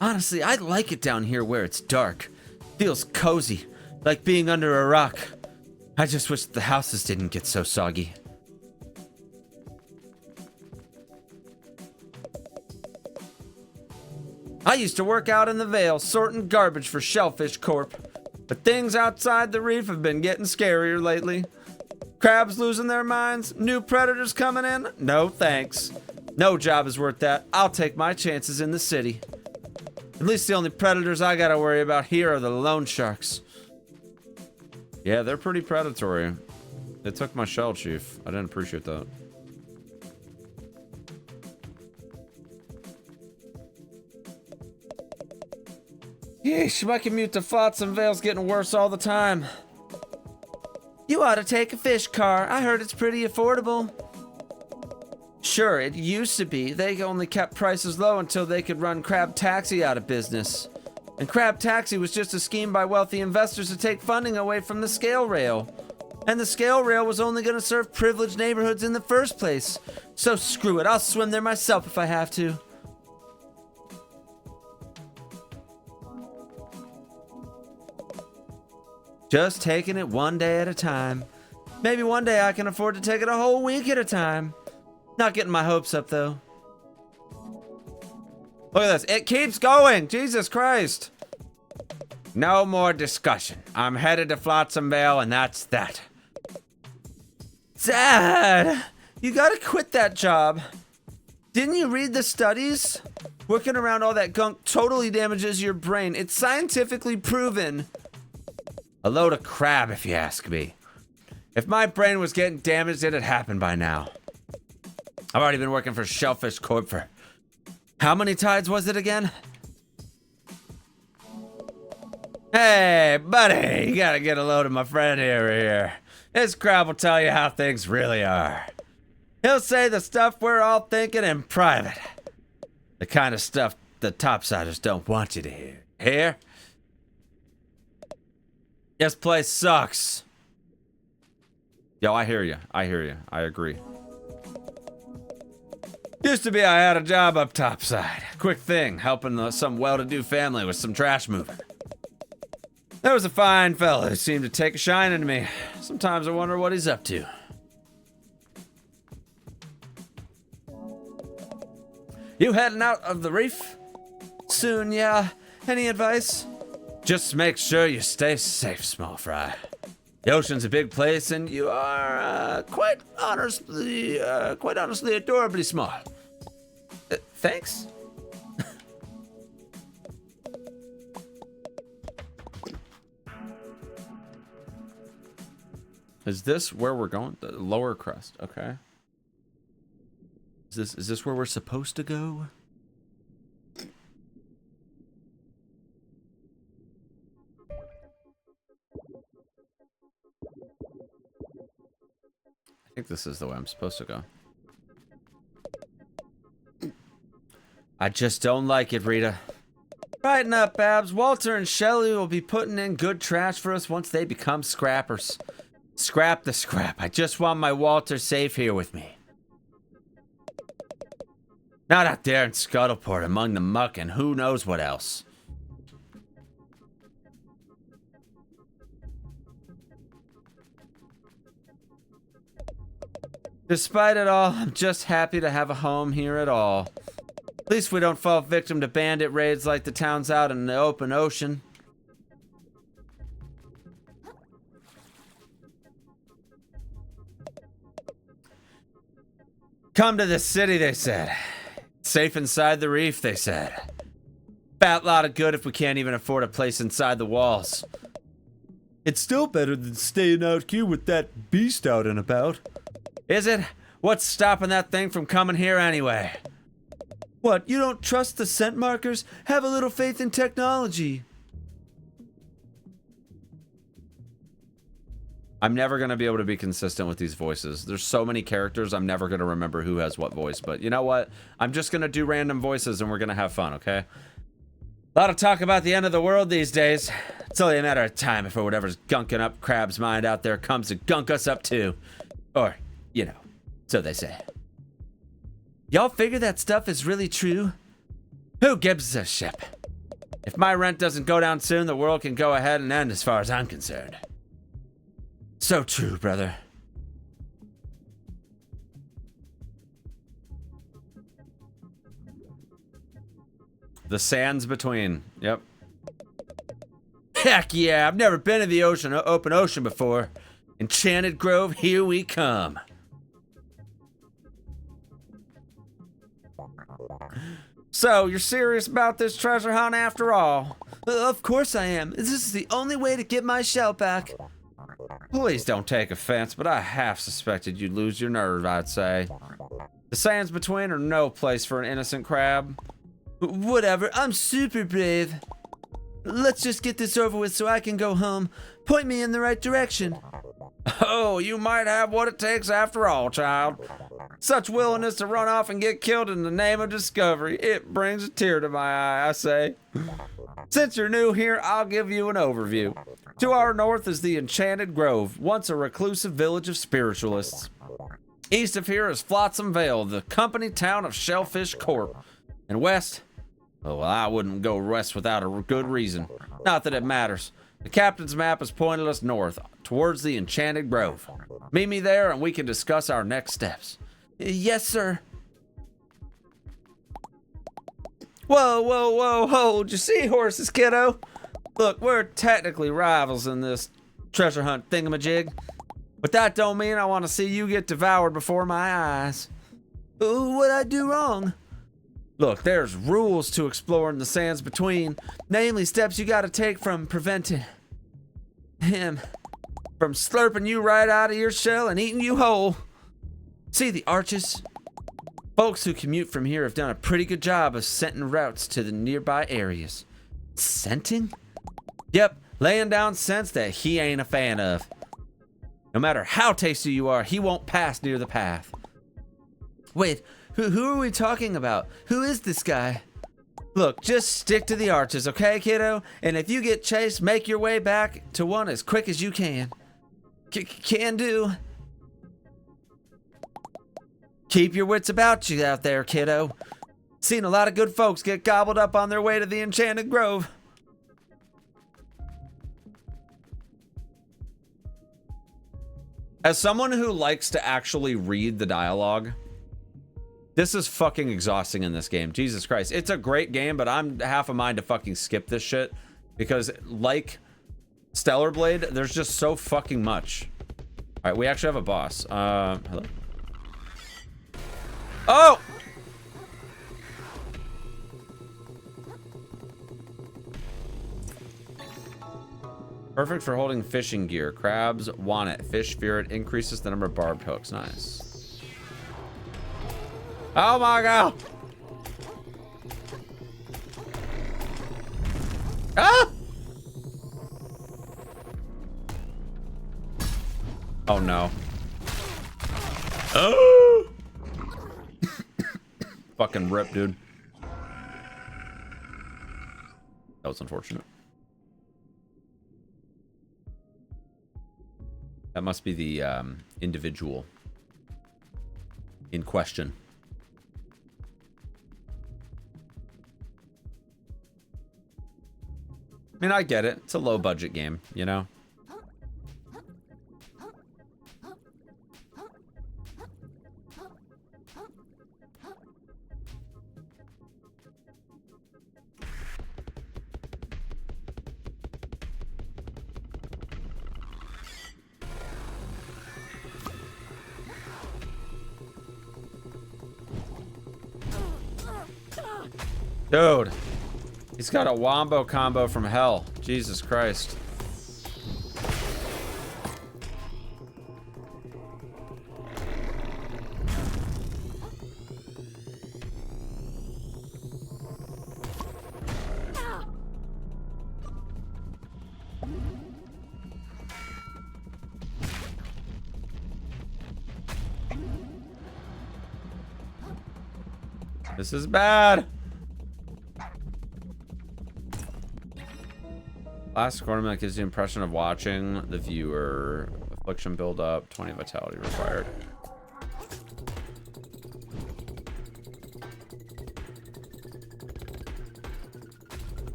Honestly, I like it down here where it's dark. Feels cozy, like being under a rock. I just wish the houses didn't get so soggy. I used to work out in the Vale, sorting garbage for Shellfish Corp. But things outside the reef have been getting scarier lately. Crabs losing their minds, new predators coming in? No thanks. No job is worth that. I'll take my chances in the city. At least the only predators I gotta worry about here are the loan sharks. Yeah, they're pretty predatory. They took my shell, Chief. I didn't appreciate that. Yeesh, my commute to Flotsam Vale's getting worse all the time. You ought to take a fish car. I heard it's pretty affordable. Sure, it used to be. They only kept prices low until they could run Crab Taxi out of business. And Crab Taxi was just a scheme by wealthy investors to take funding away from the scale rail. And the scale rail was only going to serve privileged neighborhoods in the first place. So screw it, I'll swim there myself if I have to. Just taking it one day at a time. Maybe one day I can afford to take it a whole week at a time. Not getting my hopes up, though. Look at this. It keeps going. Jesus Christ. No more discussion. I'm headed to Flotsam Vale, and that's that. Dad, you gotta quit that job. Didn't you read the studies? Working around all that gunk totally damages your brain. It's scientifically proven. A load of crab, if you ask me. If my brain was getting damaged, it'd happen by now. I've already been working for Shellfish Corp for... How many tides was it again? Hey, buddy, you gotta get a load of my friend here. This crab will tell you how things really are. He'll say the stuff we're all thinking in private. The kind of stuff the topsiders don't want you to hear. Hear? This place sucks. Yo, I hear you. I agree. Used to be I had a job up topside. Quick thing, helping some well-to-do family with some trash moving. There was a fine fella who seemed to take a shine into me. Sometimes I wonder what he's up to. You heading out of the reef? Soon, yeah. Any advice? Just make sure you stay safe, small fry. The ocean's a big place, and you are quite honestly adorably small. Thanks. Is this where we're going? The lower crest. Okay. Is this where we're supposed to go? I think this is the way I'm supposed to go. I just don't like it, Rita. Brighten up, Babs. Walter and Shelly will be putting in good trash for us once they become scrappers. Scrap the scrap. I just want my Walter safe here with me. Not out there in Scuttleport among the muck and who knows what else. Despite it all, I'm just happy to have a home here at all. At least we don't fall victim to bandit raids like the towns out in the open ocean. Come to the city, they said. Safe inside the reef, they said. Fat lot of good if we can't even afford a place inside the walls. It's still better than staying out here with that beast out and about. Is it? What's stopping that thing from coming here anyway? What, you don't trust the scent markers? Have a little faith in technology. I'm never going to be able to be consistent with these voices. There's so many characters, I'm never going to remember who has what voice. But you know what? I'm just going to do random voices and we're going to have fun, okay? A lot of talk about the end of the world these days. It's only a matter of time before whatever's gunking up Crab's mind out there comes to gunk us up too. Or, you know, so they say. Y'all figure that stuff is really true? Who gives a shit? If my rent doesn't go down soon, the world can go ahead and end as far as I'm concerned. So true, brother. The sands between. Yep. Heck yeah, I've never been to the open ocean before. Enchanted Grove, here we come. So, you're serious about this treasure hunt after all? Of course I am. This is the only way to get my shell back. Please don't take offense, but I half suspected you'd lose your nerve, I'd say. The sands between are no place for an innocent crab. Whatever, I'm super brave. Let's just get this over with so I can go home. Point me in the right direction. Oh, you might have what it takes after all, child. Such willingness to run off and get killed in the name of discovery. It brings a tear to my eye, I say. Since you're new here, I'll give you an overview. To our north is the Enchanted Grove, once a reclusive village of spiritualists. East of here is Flotsam Vale, the company town of Shellfish Corp. And west, well, I wouldn't go west without a good reason. Not that it matters. The captain's map has pointed us north, towards the Enchanted Grove. Meet me there and we can discuss our next steps. Yes, sir. Whoa, whoa, whoa, hold your seahorses, kiddo. Look, we're technically rivals in this treasure hunt thingamajig, but that don't mean I want to see you get devoured before my eyes. What'd I do wrong? Look, there's rules to exploring the sands between, namely steps you gotta take from preventing him from slurping you right out of your shell and eating you whole. See the arches? Folks who commute from here have done a pretty good job of scenting routes to the nearby areas. Scenting? Yep, laying down scents that he ain't a fan of. No matter how tasty you are, he won't pass near the path. Wait, who are we talking about? Who is this guy? Look, just stick to the arches, okay, kiddo? And if you get chased, make your way back to one as quick as you can. Can do. Keep your wits about you out there, kiddo. Seen a lot of good folks get gobbled up on their way to the Enchanted Grove. As someone who likes to actually read the dialogue, this is fucking exhausting in this game. Jesus Christ. It's a great game, but I'm half a mind to fucking skip this shit. Because, like Stellar Blade, there's just so fucking much. Alright, we actually have a boss. Hello? Oh! Perfect for holding fishing gear. Crabs want it. Fish fear it. Increases the number of barbed hooks. Nice. Oh my god! Ah! Oh no. Oh! Fucking rip, dude. That was unfortunate. That must be the individual in question. I mean, I get it. It's a low budget game, you know? Dude, he's got a wombo combo from hell. Jesus Christ. This is bad. Last ornament gives the impression of watching the viewer. Affliction build up, 20 vitality required.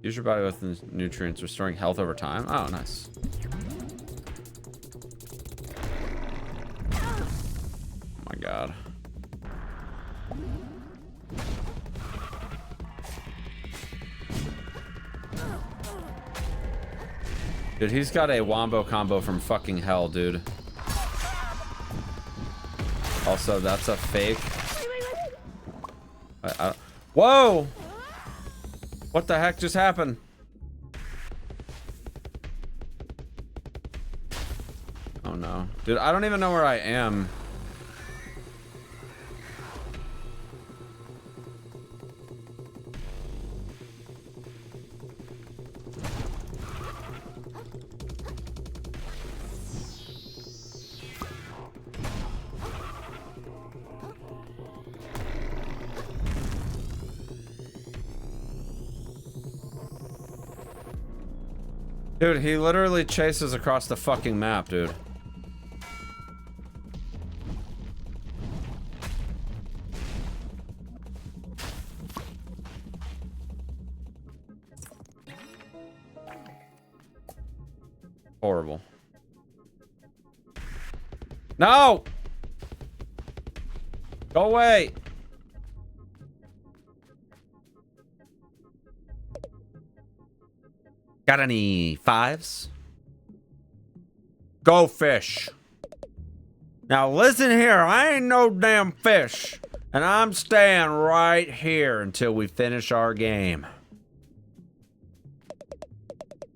Use your body with nutrients, restoring health over time. Oh, nice. God. Dude, he's got a wombo combo from fucking hell, dude. Also, that's a fake. Whoa! What the heck just happened? Oh no. Dude, I don't even know where I am. Dude, he literally chases across the fucking map, dude. Horrible. No! Go away! Got any fives? Go fish. Now listen here, I ain't no damn fish. And I'm staying right here until we finish our game.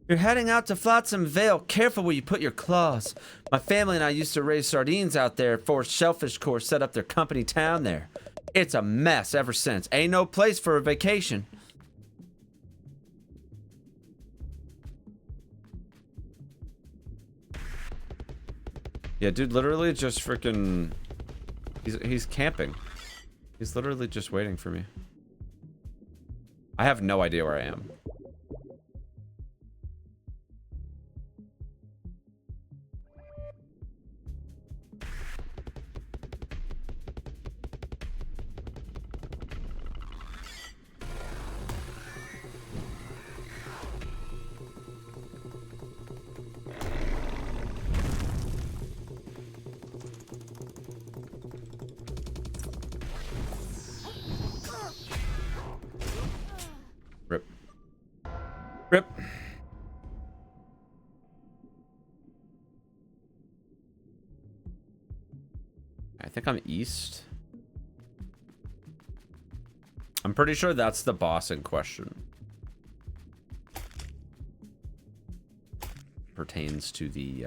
You're heading out to Flotsam Vale. Careful where you put your claws. My family and I used to raise sardines out there before Shellfish Corps set up their company town there. It's a mess ever since. Ain't no place for a vacation. Yeah, dude, literally just freaking... He's camping. He's literally just waiting for me. I have no idea where I am. Rip. Rip. I think I'm east. I'm pretty sure that's the boss in question. Pertains to the,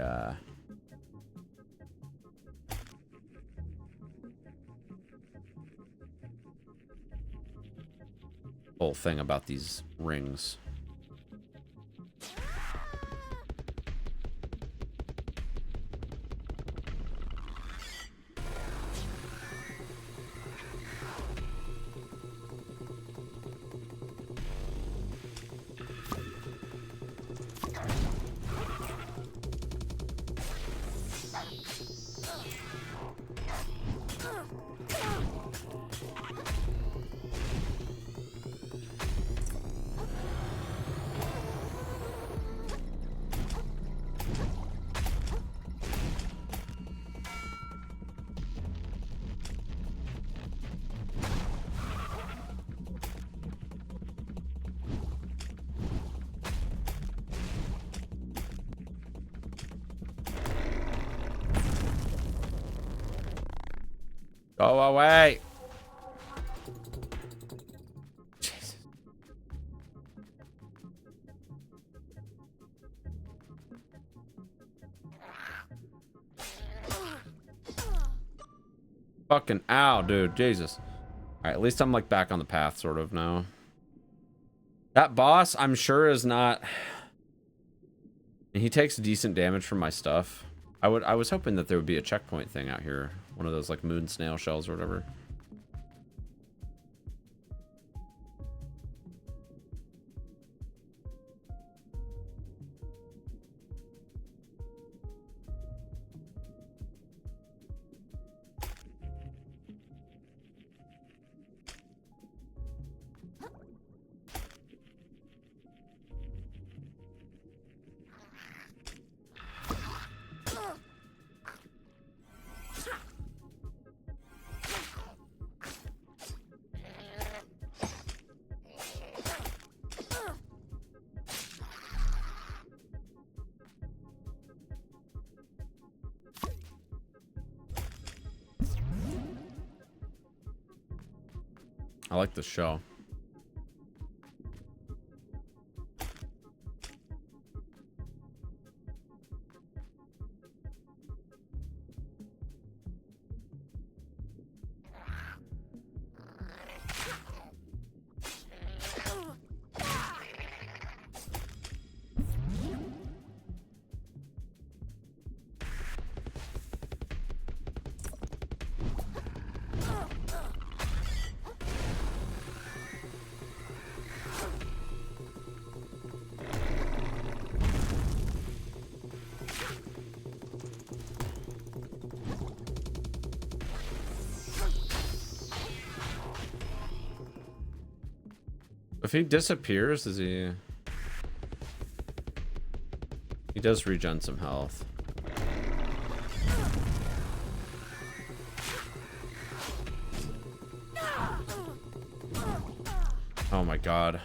whole thing about these rings. Go away. Jesus. Fucking ow, dude. Jesus. Alright, at least I'm like back on the path sort of now. That boss, I'm sure, is not... He takes decent damage from my stuff. I was hoping that there would be a checkpoint thing out here. One of those like moon snail shells or whatever. I like the show. If he disappears, does he... He does regen some health. Oh my god.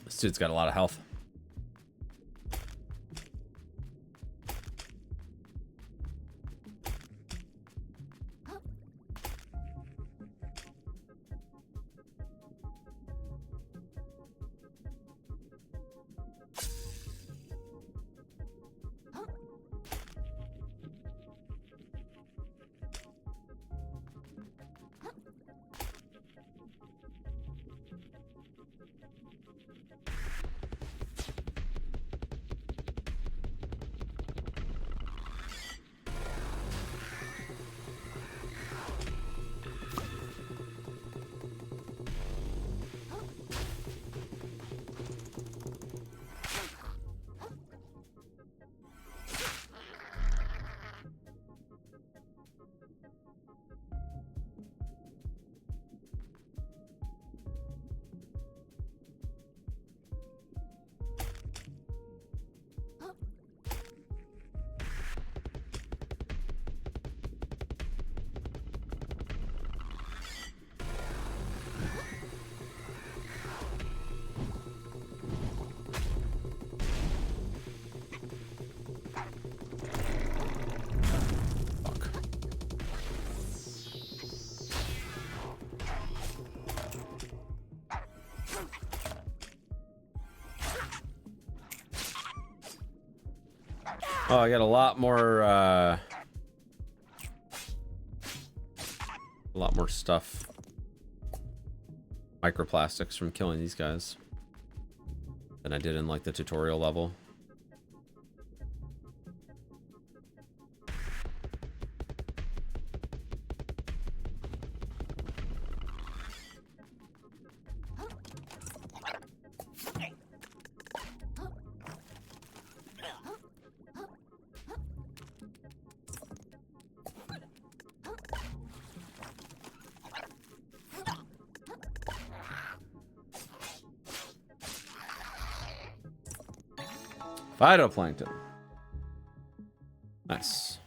This dude's got a lot of health. Oh, I got a lot more stuff. Microplastics from killing these guys than I did in like the tutorial level. Phytoplankton. Nice.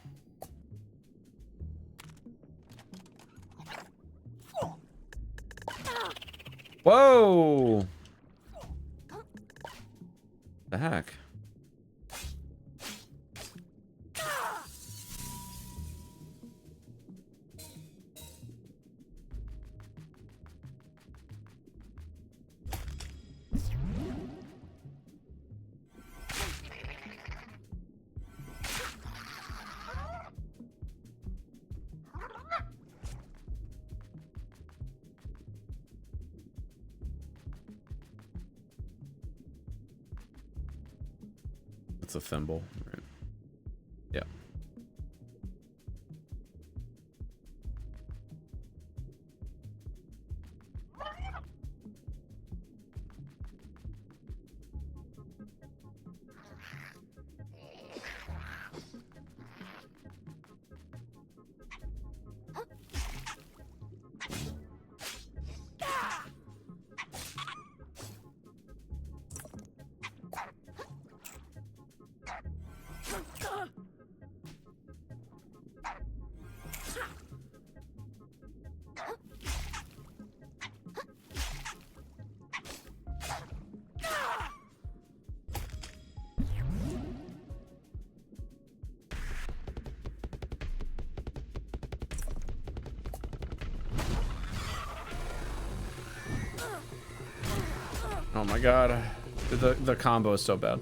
Whoa! The heck? It's a thimble, right? Yeah. Oh my god. The combo is so bad.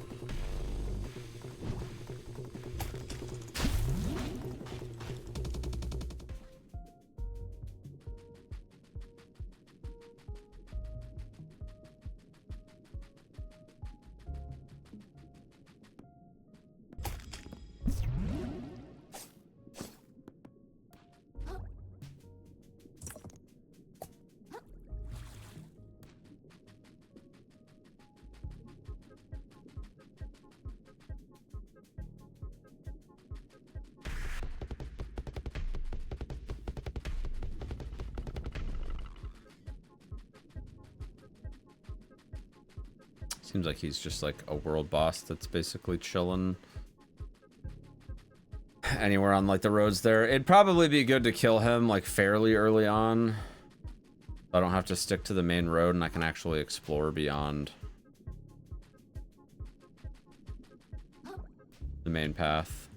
Seems like he's just like a world boss that's basically chilling anywhere on like the roads there. It'd probably be good to kill him like fairly early on. I don't have to stick to the main road and I can actually explore beyond the main path.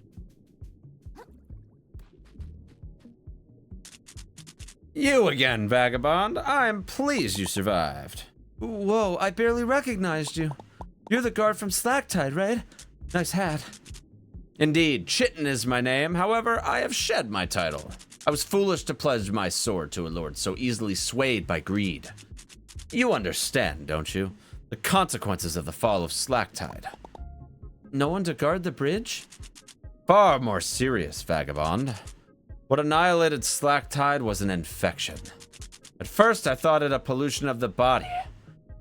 You again, vagabond. I'm pleased you survived. Whoa, I barely recognized you. You're the guard from Slacktide, right? Nice hat. Indeed, Chitin is my name. However, I have shed my title. I was foolish to pledge my sword to a lord so easily swayed by greed. You understand, don't you? The consequences of the fall of Slacktide. No one to guard the bridge? Far more serious, vagabond. What annihilated Slacktide was an infection. At first, I thought it a pollution of the body.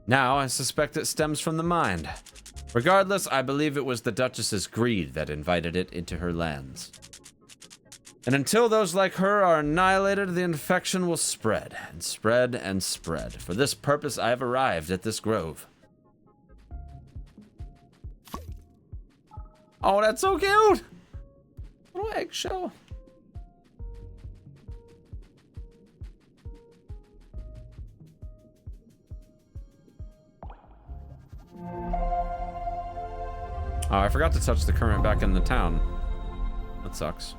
Now, I suspect it stems from the mind. Regardless, I believe it was the Duchess's greed that invited it into her lands. And until those like her are annihilated, the infection will spread, and spread, and spread. For this purpose, I have arrived at this grove. Oh, that's so cute! Little eggshell. Oh, I forgot to touch the current back in the town. That sucks.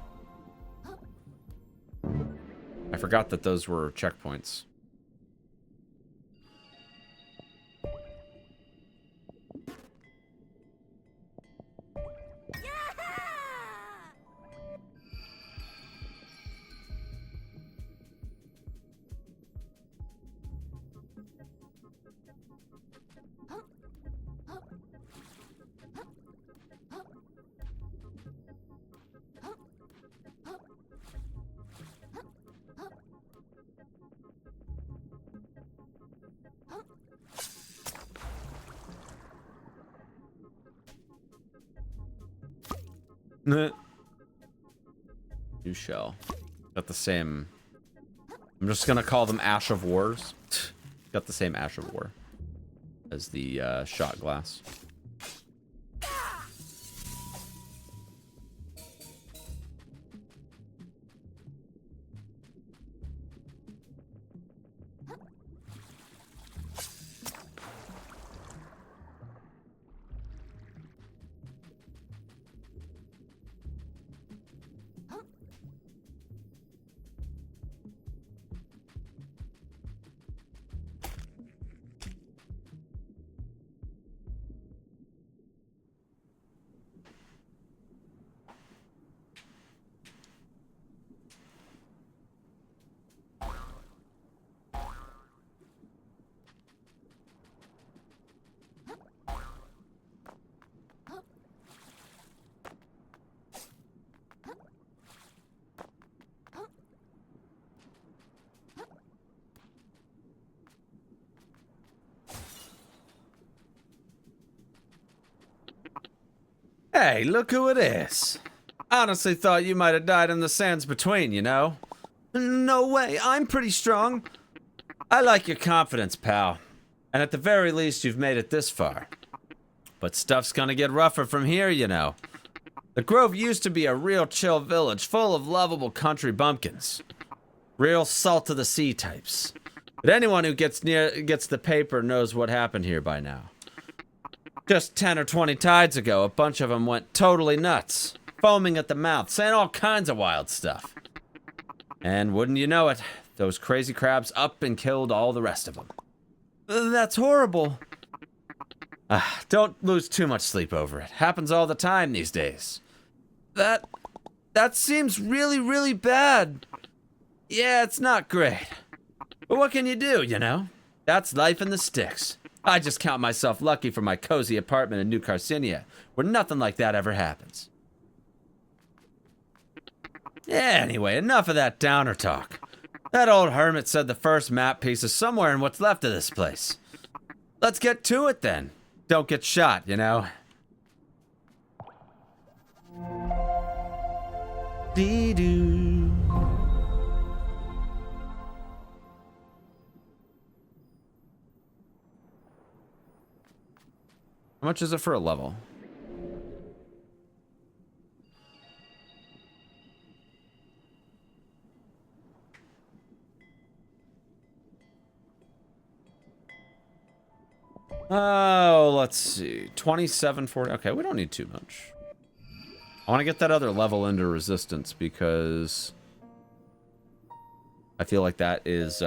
I forgot that those were checkpoints. You shall. Got the same. I'm just gonna call them Ash of Wars. Got the same Ash of War as the shot glass. Hey, look who it is. Honestly thought you might have died in the sands between, you know? No way, I'm pretty strong. I like your confidence, pal. And at the very least, you've made it this far. But stuff's gonna get rougher from here, you know. The Grove used to be a real chill village full of lovable country bumpkins. Real salt of the sea types. But anyone who gets the paper knows what happened here by now. Just 10 or 20 tides ago, a bunch of them went totally nuts. Foaming at the mouth, saying all kinds of wild stuff. And wouldn't you know it, those crazy crabs up and killed all the rest of them. That's horrible. Don't lose too much sleep over it. Happens all the time these days. That seems really, really bad. Yeah, it's not great. But what can you do, you know? That's life in the sticks. I just count myself lucky for my cozy apartment in New Carcinia, where nothing like that ever happens. Yeah, anyway, enough of that downer talk. That old hermit said the first map piece is somewhere in what's left of this place. Let's get to it then. Don't get shot, you know? Dee-doo. How much is it for a level? Oh, let's see. 2740. Okay, we don't need too much. I want to get that other level into resistance because I feel like that is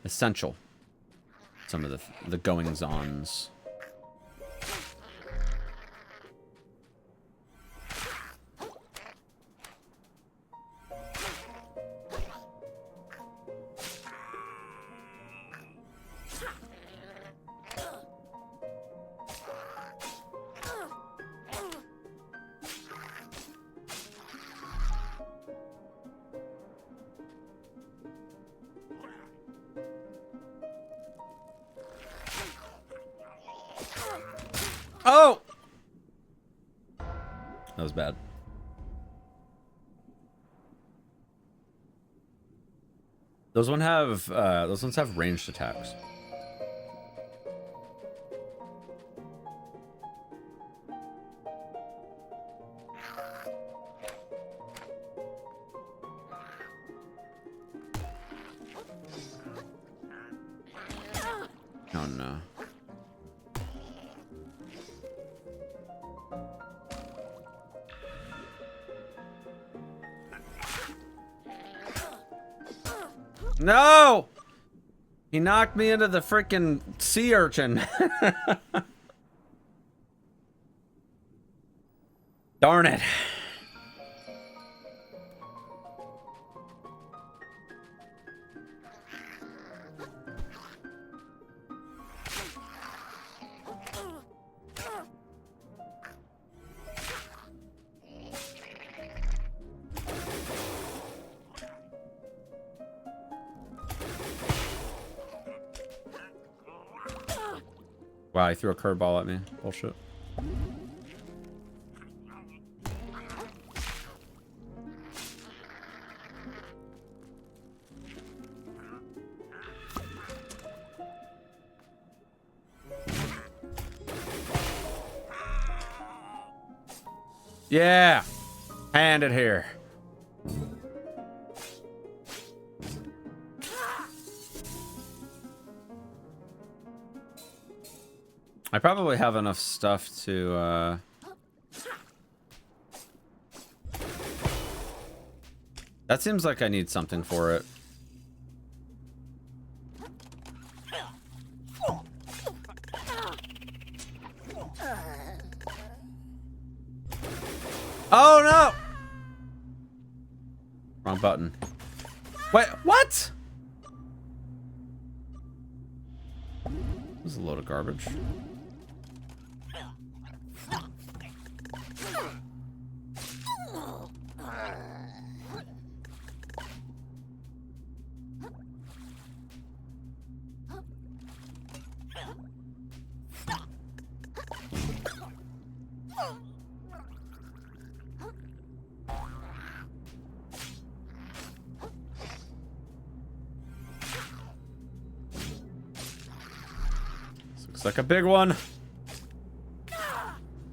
essential. Some of the goings-ons. Oh! That was bad. Those ones have ranged attacks. Oh no. No! He knocked me into the freaking sea urchin. Darn it. Wow, he threw a curveball at me. Bullshit. Yeah! Hand it here. I probably have enough stuff to, That seems like I need something for it. Oh, no! Wrong button. Wait, what? This is a load of garbage. Looks like a big one.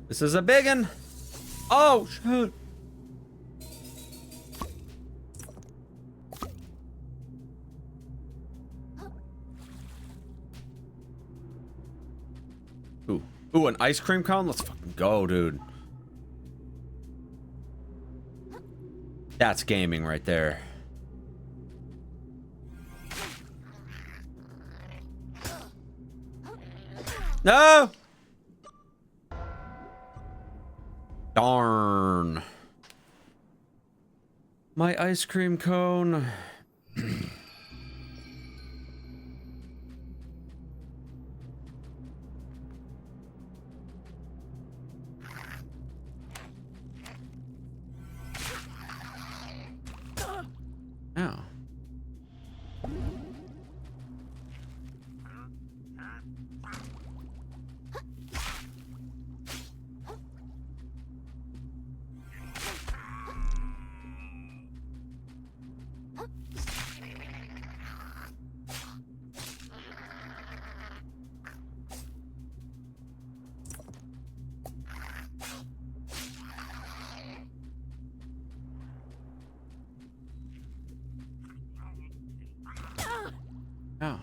This is a big one. Oh, shit. Ooh. Ooh, an ice cream cone? Let's fucking go, dude. That's gaming right there. No! Darn. My ice cream cone. Oh. Oh.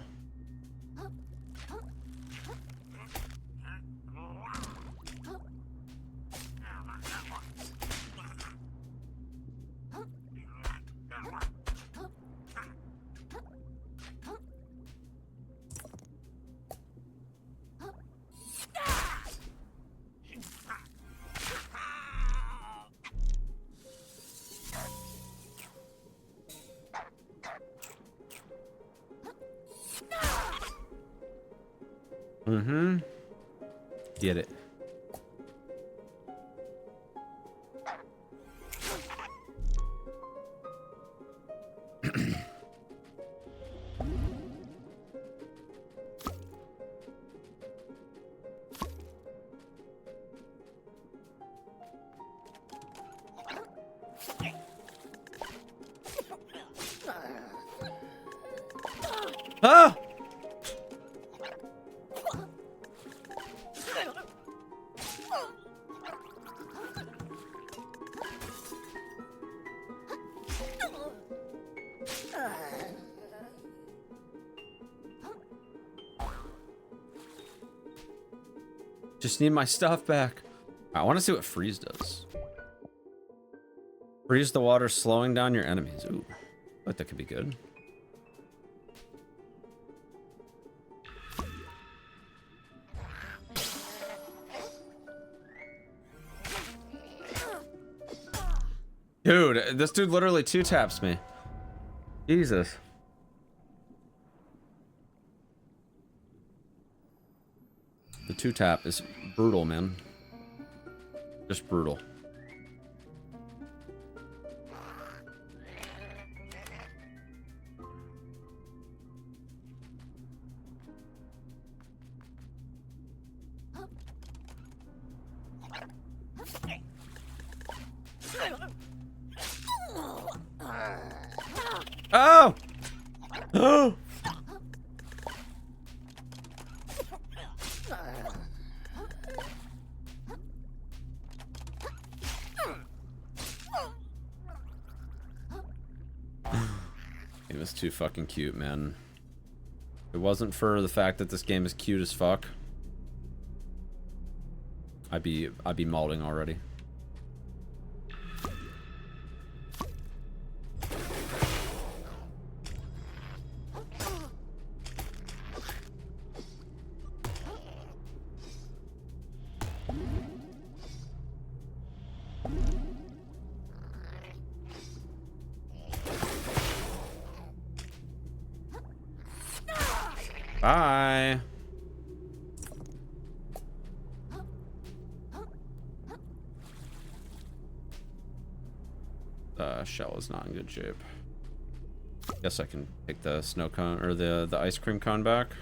Mm-hmm. Get it. Ah! Just need my stuff back. I want to see what freeze does. Freeze the water, slowing down your enemies. Ooh, I thought that could be good. Dude, this dude literally two taps me. Jesus. The two tap is brutal, man. Just brutal. Oh! Oh! It was too fucking cute, man. If it wasn't for the fact that this game is cute as fuck, I'd be malding already. Bye. The shell is not in good shape. Guess I can take the snow cone or the ice cream cone back.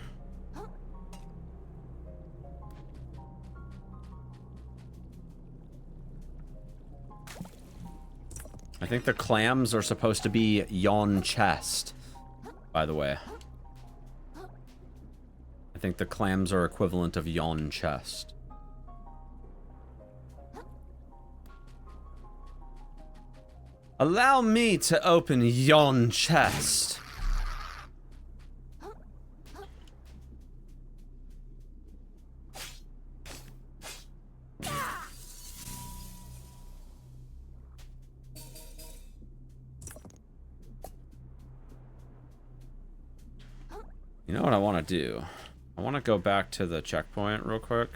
I think the clams are supposed to be yon chest, by the way. I think the clams are equivalent of yawn chest. Allow me to open yon chest. You know what I want to do? I want to go back to the checkpoint real quick.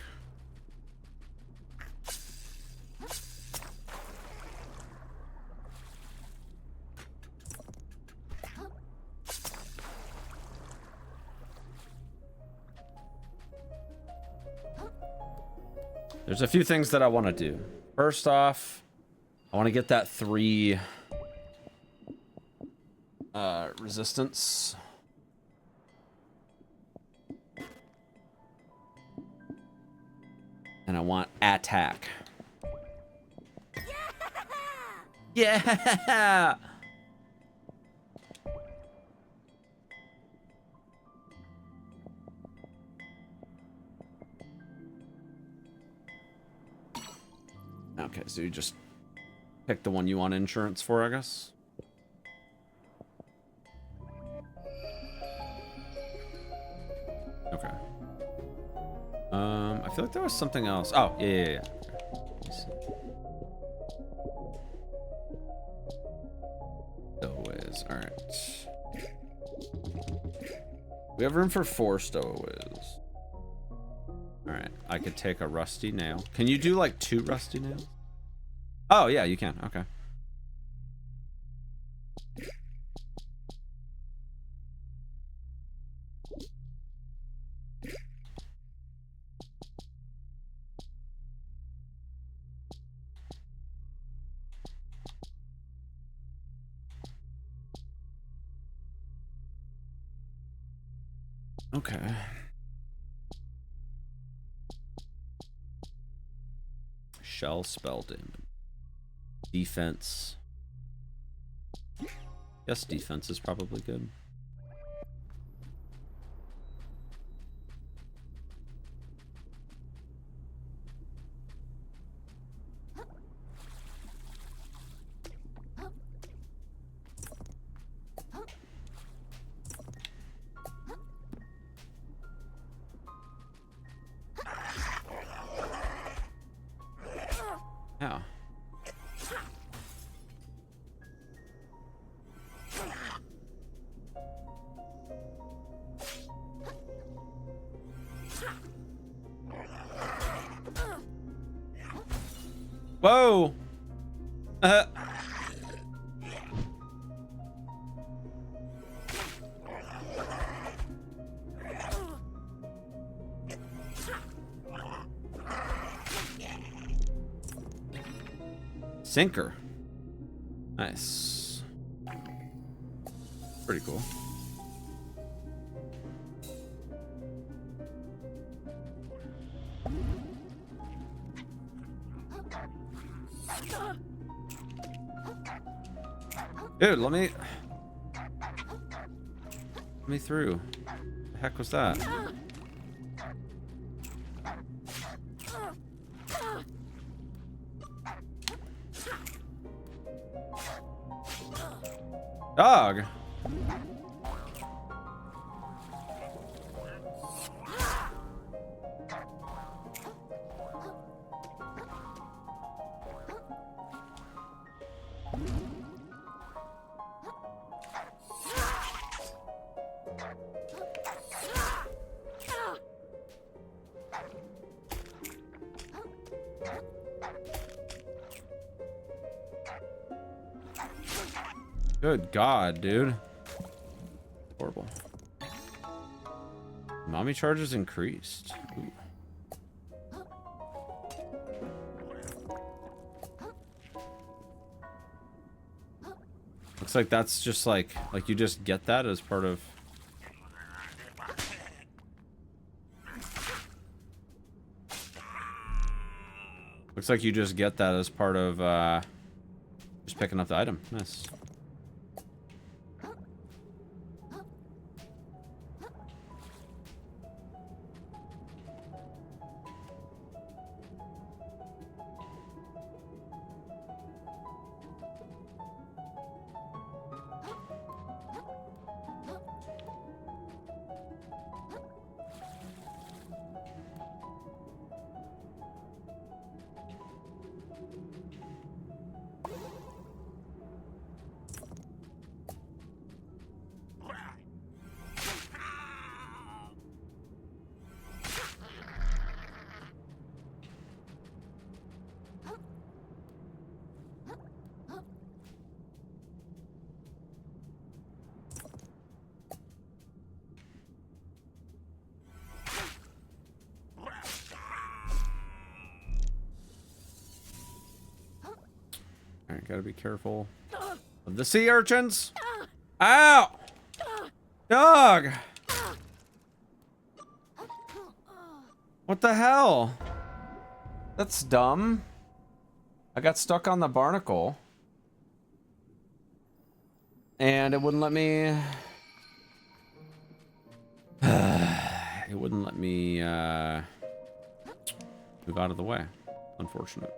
There's a few things that I want to do. First off, I want to get that 3 resistance. And I want attack. Yeah! Okay, so you just pick the one you want insurance for, I guess. Okay. I feel like there was something else. Oh, yeah. Stowaways, alright. We have room for 4 stowaways. Alright, I could take a rusty nail. Can you do like 2 rusty nails? Oh, yeah, you can. Okay. Okay. Shell spell damage. Defense. Yes, defense is probably good. Yeah. Whoa! Sinker. Nice. Pretty cool. Dude, let me through. The heck was that? Dog. Good God, dude. Horrible. Mommy charges increased. Ooh. Looks like that's just like you just get that as part of. Looks like you just get that as part of just picking up the item. Nice. Gotta be careful of the sea urchins. Ow! Dog! What the hell? That's dumb. I got stuck on the barnacle. And it wouldn't let me... it wouldn't let me move out of the way. Unfortunate.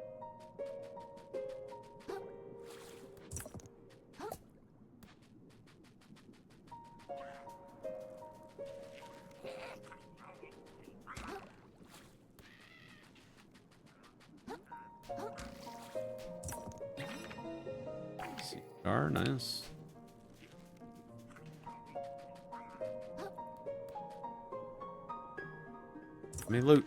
Cigar, nice. Give me loot.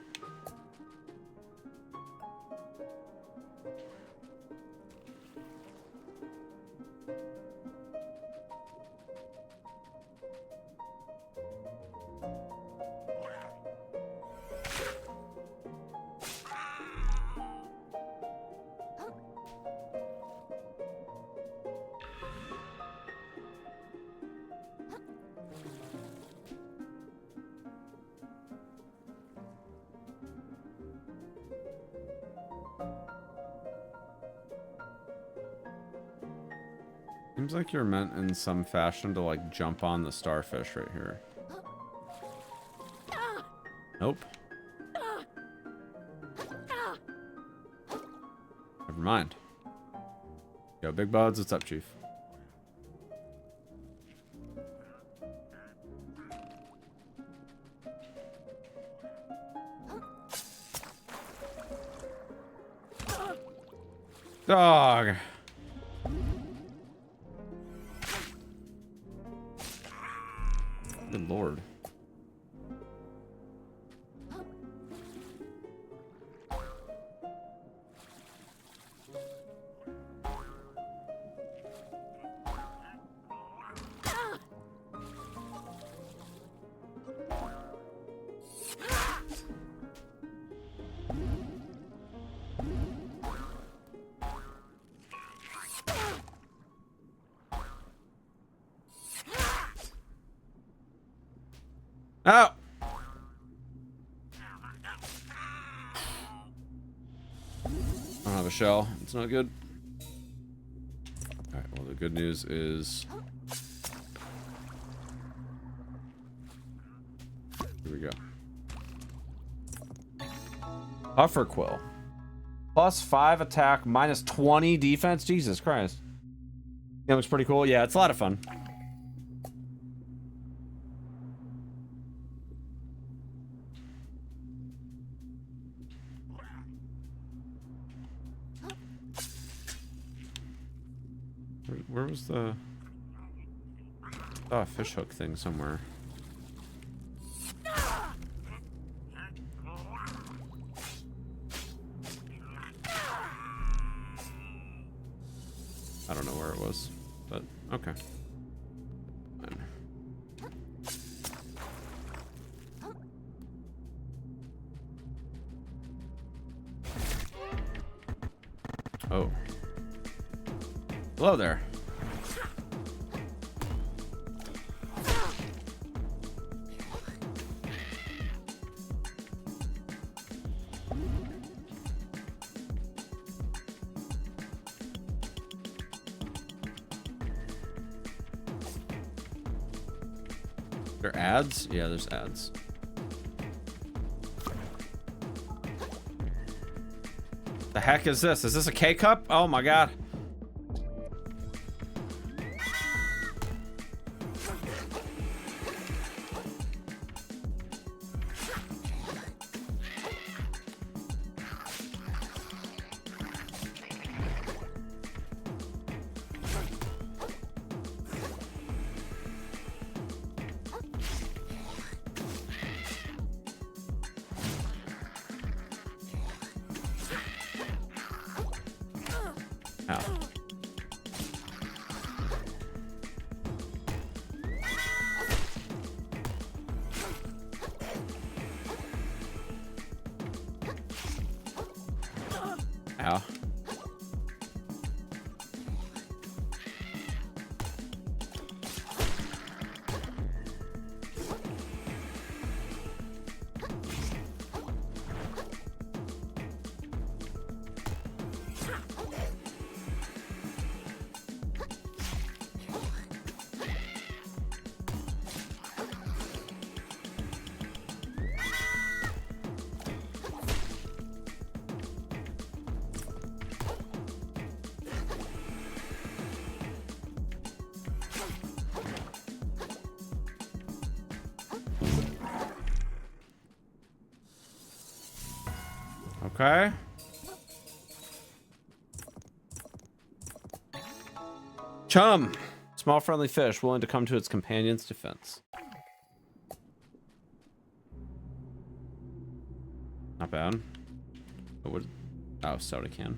Seems like you're meant in some fashion to like jump on the starfish right here. Nope. Never mind. Yo, Big Buds, what's up, Chief? Dog. Good lord. Oh! I don't have a shell. It's not good. Alright, well, the good news is... Here we go. Puffer Quill. +5 attack, -20 defense. Jesus Christ. That looks pretty cool. Yeah, it's a lot of fun. Where was the... Oh, a fish hook thing somewhere. I don't know where it was, but okay. Fine. Oh. Hello there. There are ads? Yeah, there's ads. The heck is this? Is this a K-cup? Oh my god. Ow. Ow. Okay. Chum. Small friendly fish willing to come to its companion's defense. Not bad. Oh, soda can.